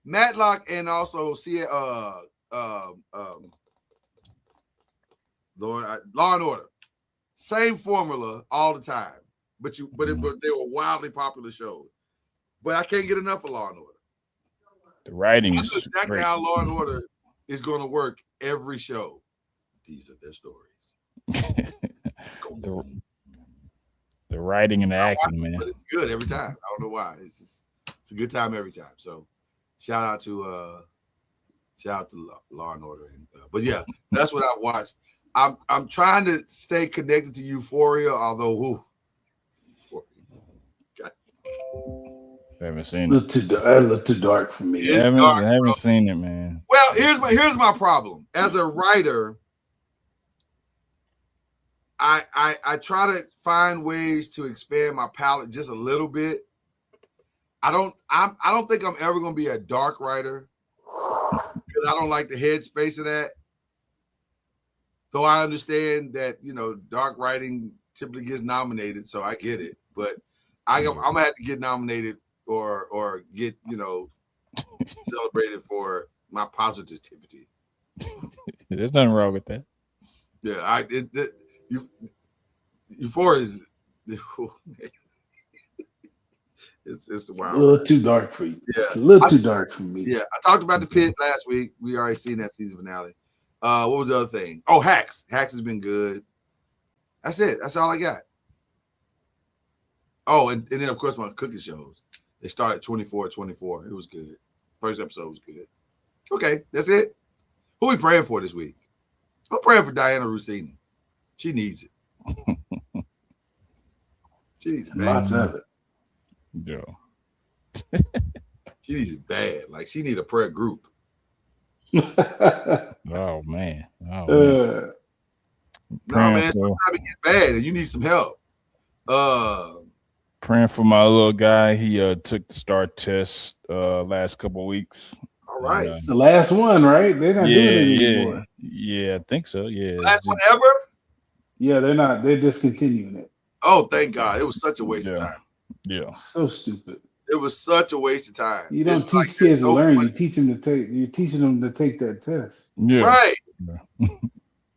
Matlock and also Law and Order. Same formula all the time. But they were wildly popular shows. But I can't get enough of Law and Order. The writing is exactly how Law and Order is going to work every show. These are their stories. The writing and the acting, man. But it's good every time. I don't know why. It's a good time every time. So shout out to Law and Order. But yeah, that's what I watched. I'm trying to stay connected to Euphoria, although I haven't seen it. A little too dark for me. I haven't seen it, man. Well, here's my problem. As a writer, I try to find ways to expand my palette just a little bit. I don't think I'm ever gonna be a dark writer because I don't like the headspace of that. Though I understand that dark writing typically gets nominated, so I get it. But I'm gonna have to get nominated or get celebrated for my positivity. There's nothing wrong with that. Yeah, Euphoria is it's wild. A little too dark for you. Yeah. It's a little too dark for me. Yeah, I talked about The Pit last week. We already seen that season finale. What was the other thing? Oh, Hacks. Hacks has been good. That's it. That's all I got. Oh, and then of course my cooking shows. They started 24/24. It was good. First episode was good. Okay, that's it. Who we praying for this week? I'm praying for Diana Rossini. She needs it. She needs it bad. Lots of it. Yeah. She needs it bad. Like she need a prayer group. Oh man. No, man, sometimes it gets bad and you need some help. Praying for my little guy. He took the STAR test last couple of weeks. All right. It's the last one, right? They're not doing it anymore. Yeah, I think so. Yeah. Last one ever? Yeah, they're not. They're discontinuing it. Oh, thank God. It was such a waste of time. Yeah. So stupid. It was such a waste of time. You don't teach kids to learn. You're teaching them to take that test. Yeah. Right. Yeah.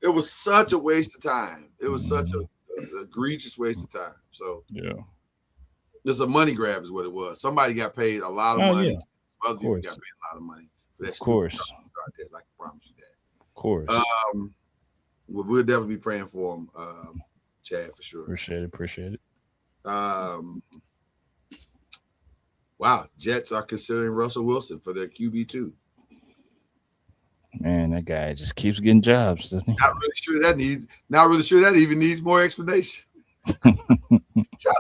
It was such a waste of time. It was such a egregious waste of time. So yeah. It's a money grab is what it was. Somebody got paid a lot of money. Yeah. Other people got paid a lot of money for that. Of course. Test, I can promise you that. Of course. We'll definitely be praying for him, Chad, for sure. Appreciate it. Wow, Jets are considering Russell Wilson for their QB2. Man, that guy just keeps getting jobs, doesn't he? Not really sure that even needs more explanation.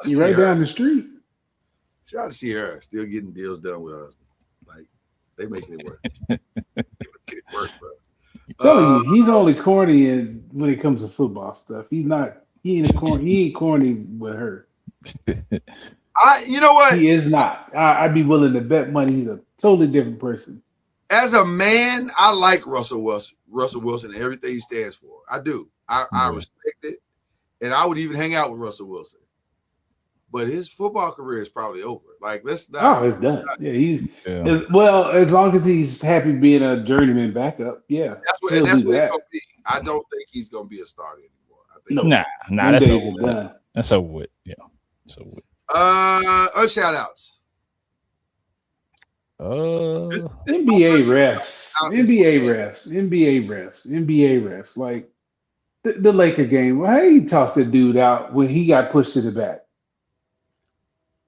You're right down the street. Shout out to Sierra, still getting deals done with us. Like they making it work. They making it work, bro. I'm telling you, he's only corny when it comes to football stuff. He ain't corny with her. You know what? He is not. I'd be willing to bet money he's a totally different person. As a man, I like Russell Wilson and everything he stands for. I do. I respect it. And I would even hang out with Russell Wilson. But his football career is probably over. Like, let's not. Oh, it's done. Yeah, well, as long as he's happy being a journeyman backup. Yeah. That's what he's going to be. I don't think he's going to be a starter anymore. I think nah, that's over with. That's over with. Yeah. That's over with. Shout outs. NBA refs. Like the Laker game. Well, how he tossed the dude out when he got pushed to the back?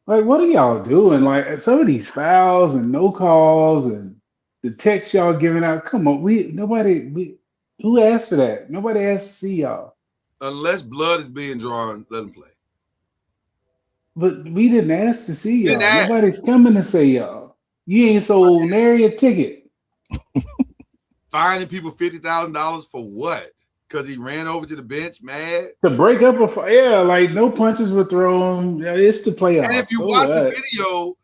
Like, what are y'all doing? Like some of these fouls and no calls and the text y'all giving out. Come on, who asked for that? Nobody asked to see y'all. Unless blood is being drawn, let him play. But we didn't ask to see y'all. Nobody's coming to say y'all. You ain't sold nary a ticket. Fining people $50,000 for what? Because he ran over to the bench mad? To break up like no punches were thrown. It's the playoffs. And if you watch the video,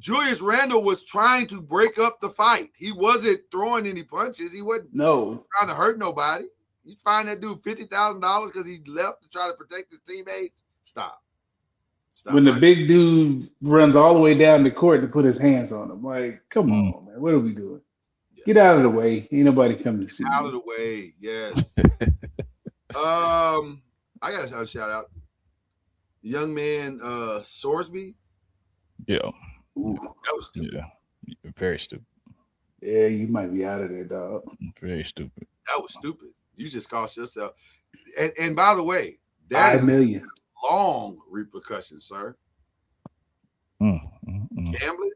Julius Randle was trying to break up the fight. He wasn't throwing any punches. He wasn't trying to hurt nobody. You find that dude $50,000 because he left to try to protect his teammates. Stop. When the big dude runs all the way down the court to put his hands on him, like, come on, man, what are we doing? Yeah. Get out of the way. Ain't nobody coming to see out you. of the way. Yes. I got a shout out. Young man, Sorsby. Yeah. Ooh, that was stupid. Yeah. Very stupid. Yeah, you might be out of there, dog. Very stupid. That was stupid. You just cost yourself. And by the way, that $5 million. Long repercussions, sir. Gambling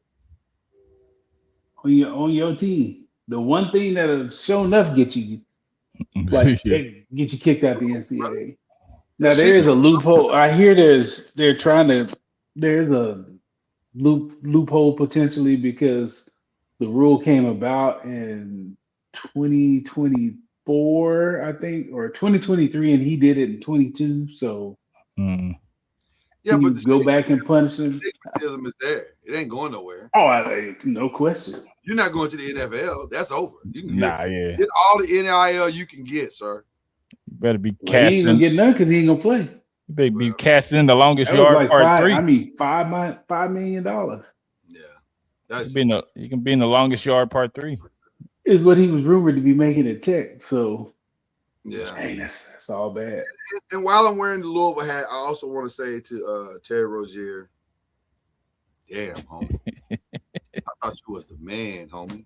on your team. The one thing that'll sure enough get you, like, get you kicked out the NCAA. Now there is a loophole. I hear there's a loophole potentially because the rule came about in 2024, I think, or 2023, and he did it in 22. So. Yeah, but you go back and punish him. Stigmatism is there. It ain't going nowhere. Oh, no question. You're not going to the NFL. That's over. You can get all the NIL you can get, sir. You better be casting. He ain't gonna get none because he ain't gonna play. You better be casting the longest yard like part 3. I mean, $5 million. Yeah, you can be in the longest yard part 3. Is what he was rumored to be making at Tech. So. Yeah, hey, that's all bad. And while I'm wearing the Louisville hat, I also want to say to Terry Rozier, damn, homie. I thought you was the man, homie.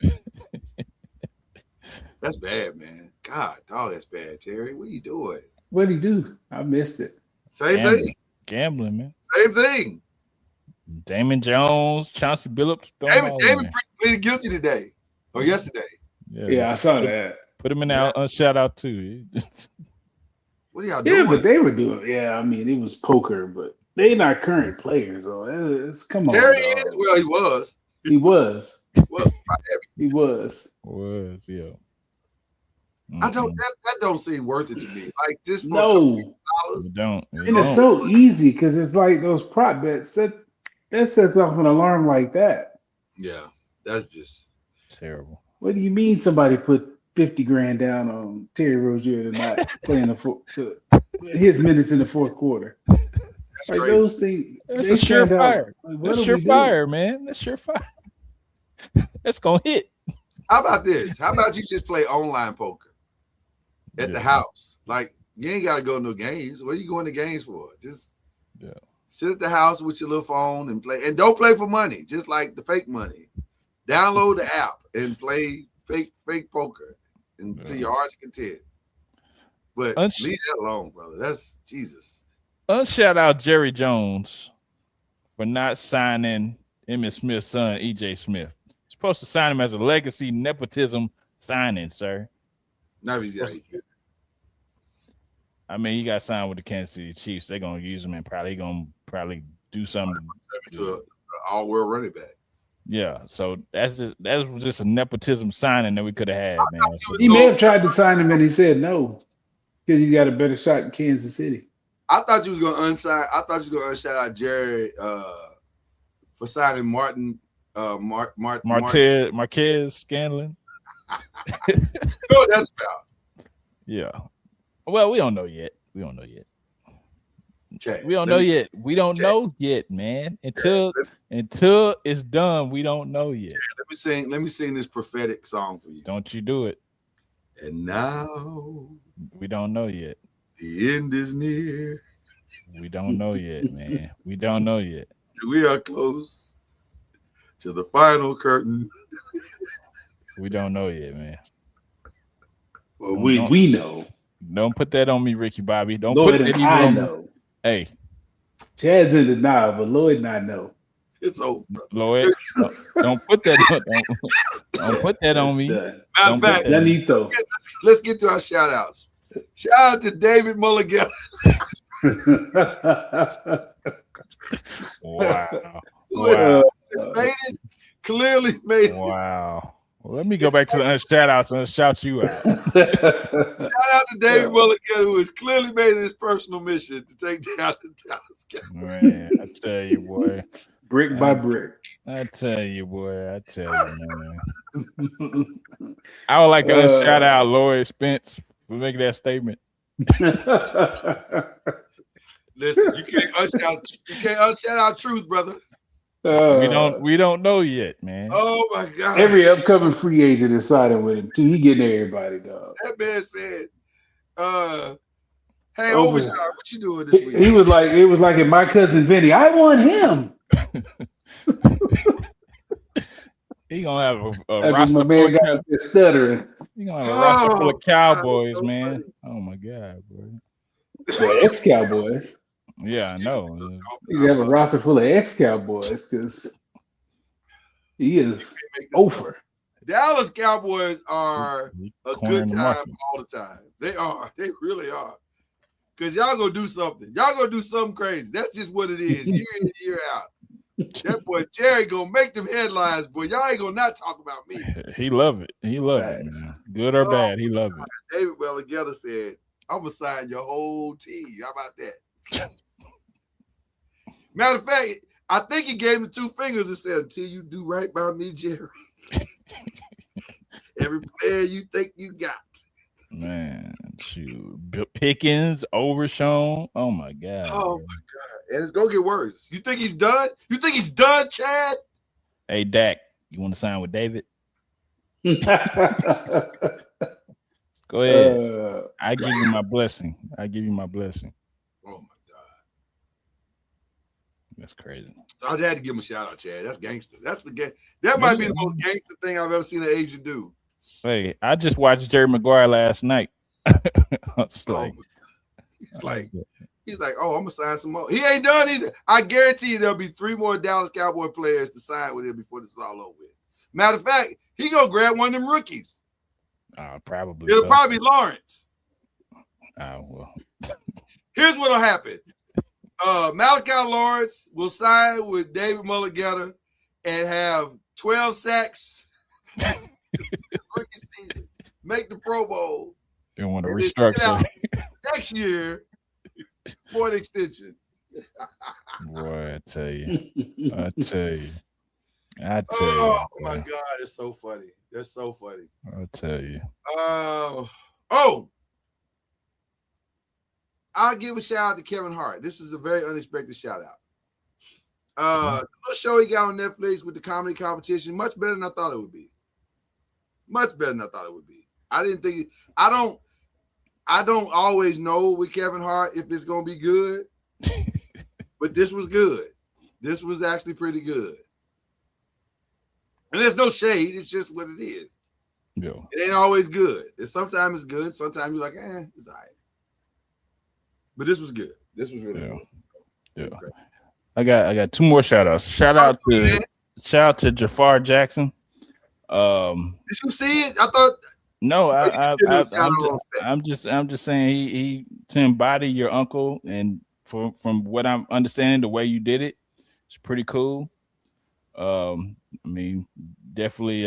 That's bad, man. God, dog, that's bad, Terry. What are you doing? What'd he do? I missed it. Same thing. Gambling, man. Same thing. Damon Jones, Chauncey Billups. Damon pleaded guilty today or yesterday. Yeah, I saw that. Put him in a shout out too. What are y'all doing? Yeah, but they were doing. Yeah, I mean, it was poker, but they not current players. So come on. Terry is. Well, he was. He was. Well, he was. Was yeah. I don't. That don't seem worth it to me. Like just for no. You don't. And it's so easy because it's like those prop bets that sets off an alarm like that. Yeah, that's just terrible. What do you mean somebody put $50,000 down on Terry Rozier to not playing his minutes in the fourth quarter? That's like crazy. Those things. That's a surefire. That's surefire, man. That's surefire. That's gonna hit. How about this? How about you just play online poker at the house? Like you ain't gotta go to no games. What are you going to games for? Just sit at the house with your little phone and play. And don't play for money, just like the fake money. Download the app and play fake poker until your heart's content. But leave that alone, brother. That's Jesus. Unshout out Jerry Jones for not signing Emmitt Smith's son, EJ Smith. You're supposed to sign him as a legacy nepotism signing, sir. Now he's got. I mean, he got signed with the Kansas City Chiefs. They're gonna use him and probably do something to an all-world running back. Yeah, so that was just a nepotism signing that we could have had, man. He may have tried to sign him and he said no because he got a better shot in Kansas City. I thought you was gonna unsign. I thought you was gonna shout out Jerry for signing Martin Marquez Scanlon. No, that's about. Yeah. Well, we don't know yet. Chad, we don't know yet. We don't know yet, man. Until it's done, we don't know yet. Chad, let me sing this prophetic song for you. Don't you do it. And now we don't know yet. The end is near. We don't know yet, man. We don't know yet. We are close to the final curtain. We don't know yet, man. Well, we know. Don't put that on me, Ricky Bobby. Don't Lloyd put that and I know. Hey. Chad's in denial, but Lloyd and I know. It's over. Lloyd, don't put that on. Don't put that on me. Matter of fact, let's get to our shout outs. Shout out to David Mulligan. Wow. Made it. Clearly made it. Wow. Well, let me go back to the shout outs and shout you out. Shout out to David Mulligan, who has clearly made it his personal mission to take down the Dallas Cowboys. Man, I tell you, boy. Brick by brick. I tell you, boy. I tell you, man. I would like to shout out Lloyd Spence for making that statement. Listen, you can't unshout out truth, brother. We don't know yet, man. Oh my God! Every upcoming free agent is siding with him too. He getting everybody, dog. That man said, "Hey, Overshot, what you doing this week?" He was like, it was like in My Cousin Vinny. I want him. He gonna have a roster my man got stuttering. He gonna have a roster full of Cowboys, so man. funny. Oh my God, boy. Well, ex-Cowboys. Yeah, I know. You have a roster full of ex-Cowboys because he is over. Dallas Cowboys are a good time market. all the time. They are. They really are. Because y'all gonna do something. Y'all gonna do something crazy. That's just what it is. Year in, year out. That boy Jerry gonna make them headlines, boy. Y'all ain't gonna not talk about me. He love it. He love it, man. Good or bad, he love it. David Weller said, I'm gonna sign your whole team. How about that? Matter of fact, I think he gave him 2 fingers and said, until you do right by me, Jerry. Every player you think you got. Man, shoot. Pickens, Overshown. Oh my God. Oh my God. And it's gonna get worse. You think he's done? You think he's done, Chad? Hey Dak, you want to sign with David? Go ahead. I give you my blessing. I give you my blessing. Oh my God. That's crazy. I had to give him a shout out, Chad. That's gangster. That's the game. That might be the most gangster thing I've ever seen an agent do. Hey, I just watched Jerry Maguire last night. It's like, he's like, oh, I'm gonna sign some more. He ain't done either. I guarantee you there'll be 3 more Dallas Cowboy players to sign with him before this is all over with. Matter of fact, he gonna grab one of them rookies. Probably. It'll probably be Lawrence. Well. Here's what'll happen. Malachi Lawrence will sign with David Mulligetta and have 12 sacks rookie season, make the Pro Bowl. They want to restructure next year for an extension. Boy, I tell you. Oh my God, it's so funny. That's so funny. I'll tell you. I'll give a shout out to Kevin Hart. This is a very unexpected shout out. The little show he got on Netflix with the comedy competition, much better than I thought it would be. Much better than I thought it would be. I didn't think I don't always know with Kevin Hart if it's gonna be good, but this was good. This was actually pretty good. And there's no shade, it's just what it is. Yeah. It ain't always good. Sometimes it's good, sometimes you're like, it's all right. But this was good. This was really good. Yeah. Okay. I got 2 more shout outs. Shout out to Jafar Jackson. Did you see it? I thought no, I'm just saying he to embody your uncle, and from what I'm understanding, the way you did it, it's pretty cool. I mean, definitely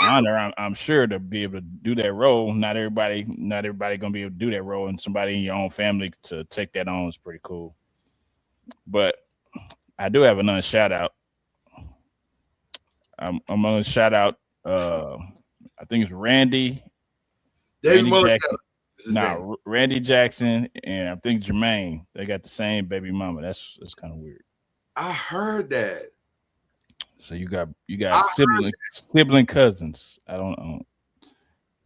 honor. I'm sure to be able to do that role. Not everybody gonna be able to do that role, and somebody in your own family to take that on is pretty cool. But I do have another shout out. I'm gonna shout out. I think it's Randy. Randy Jackson, and I think Jermaine. They got the same baby mama. That's kind of weird. I heard that. So you got sibling cousins. I don't know.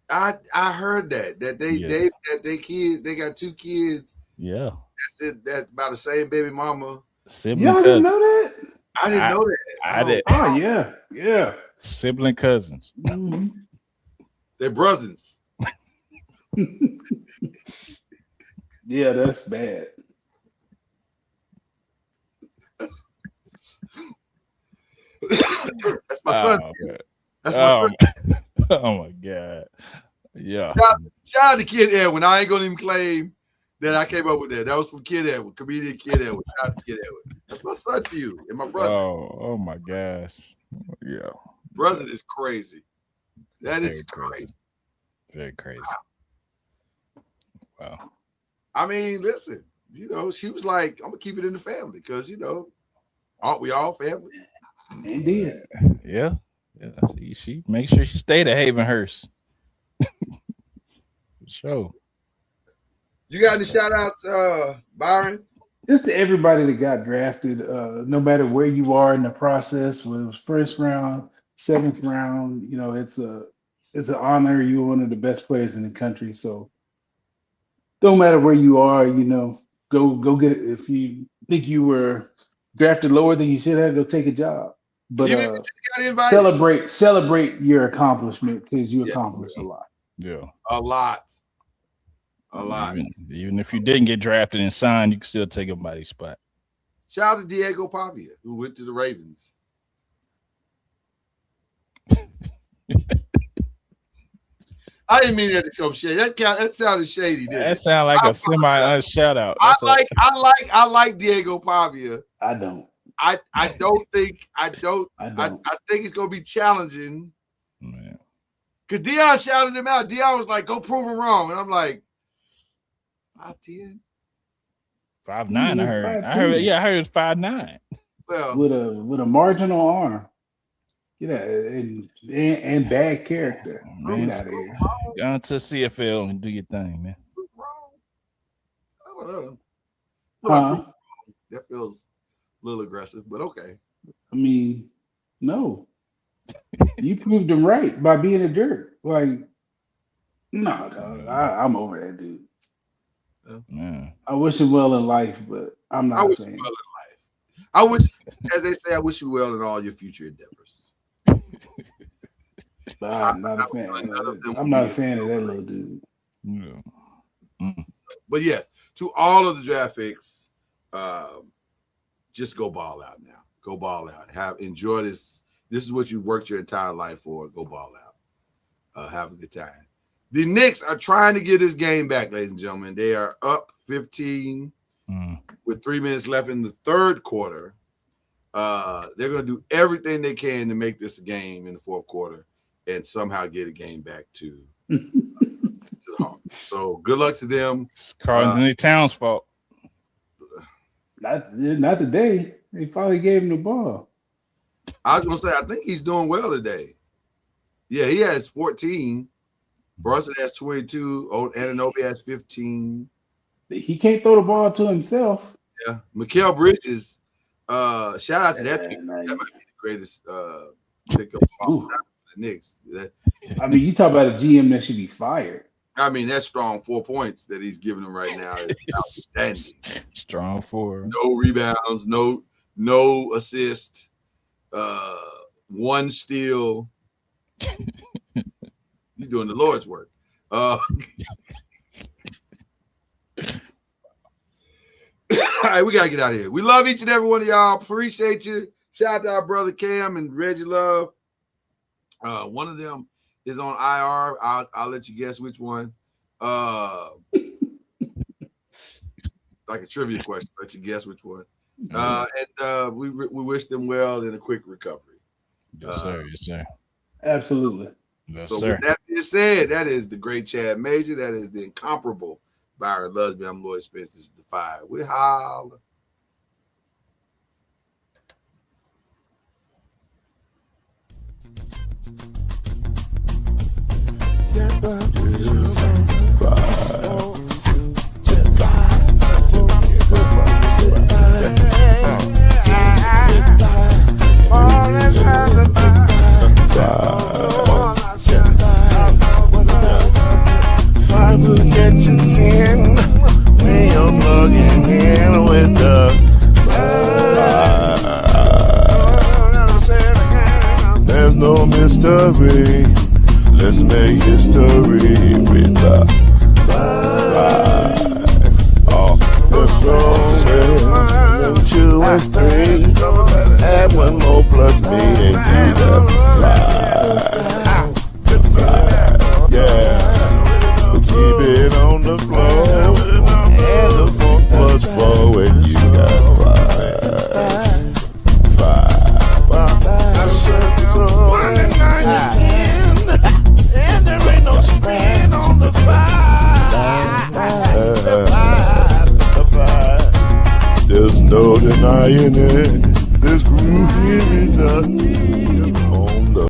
I heard that they kids, they got 2 kids. Yeah. That's about the same baby mama. Sibling cousin. Didn't know that? I didn't know that. I did. Oh yeah. Sibling cousins. Mm-hmm. They're brothers. Yeah, that's bad. That's my son. That's my son. Oh my God. Yeah. Shout out to Kid Edwin. I ain't gonna even claim that I came up with that. That was from Kid Edwin, comedian Kid Edwin. Shout out to Kid Edwin. That's my son for you and my brother. Oh my gosh. Yeah. Brother is crazy. That is crazy. Very crazy. Wow. I mean, listen, she was like, I'm gonna keep it in the family because Aren't we all family? Indeed. Yeah. She make sure she stayed at Havenhurst. Sure. You got any shout outs, Byron? Just to everybody that got drafted, no matter where you are in the process, whether it was first round, seventh round, you know, it's an honor. You're one of the best players in the country. So no matter where you are, you know, go get it. If you think you were drafted lower than you should have, go take a job. But Even if you just got invited. celebrate your accomplishment because you Yes. accomplished a lot. Yeah. A lot. Even if you didn't get drafted and signed, you can still take somebody's spot. Shout out to Diego Pavia, who went to the Ravens. I didn't mean that to come shady. That sounded shady, didn't That it? sounds like a semi-shout out. I like Diego Pavia. I don't. I think it's gonna be challenging. Man. Because Dion shouted him out. Dion was like, go prove him wrong. And I'm like, 5'10". 5'9", I heard. I heard it was 5'9". Well, with a marginal arm. Get out and bad character. Man, Get out of here. go on to CFL and do your thing, man. I don't know. Huh? That feels a little aggressive, but okay. I mean, no. You proved him right by being a jerk. Like, no, dog. I'm over that dude. Yeah. I wish him well in life, but I'm not I a wish you fan. well in life. I wish, as they say, I wish you well in all your future endeavors. But I'm not a fan. I'm not a fan of that little dude. Yeah. But yes, to all of the draft picks, just go ball out now. Go ball out. Enjoy this. This is what you worked your entire life for. Go ball out. Have a good time. The Knicks are trying to get this game back, ladies and gentlemen. They are up 15 with 3 minutes left in the third quarter. They're going to do everything they can to make this a game in the fourth quarter and somehow get a game back to the Hawks. So good luck to them. It's Carl Towns' fault. Not today. They finally gave him the ball. I was going to say, I think he's doing well today. Yeah, he has 14. Brunson has 22. Anunoby has 15. He can't throw the ball to himself. Yeah. Mikal Bridges, shout out to that pick. That might be the greatest pickup for the Knicks. I mean, you talk about a GM that should be fired. I mean, that strong 4 points that he's giving them right now is outstanding. Strong 4. No rebounds, no assist, 1 steal. You're doing the Lord's work. All right, we got to get out of here. We love each and every one of y'all. Appreciate you. Shout out to our brother Cam and Reggie Love. One of them is on IR. I'll let you guess which one. Like a trivia question. Let you guess which one. And we wish them well in a quick recovery. Yes, sir. Yes, sir. Absolutely. Yes, So sir. with that being said, that is the great Chad Major. That is the incomparable Byron Lusby. I'm Lloyd Spence. This is The Five. We holla. Five will get you 10 when you're plugging in with the five. There's no mystery. Let's make history with the five. Oh, the strong will 2 and 3. Add 1 more plus me and do the five. Yeah. Keep it on the floor, and the funk plus 4, and you got 5. I said before, 1 and 9 is 10, and there ain't no spread on the 5. The 5. There's no denying it. This groove here is the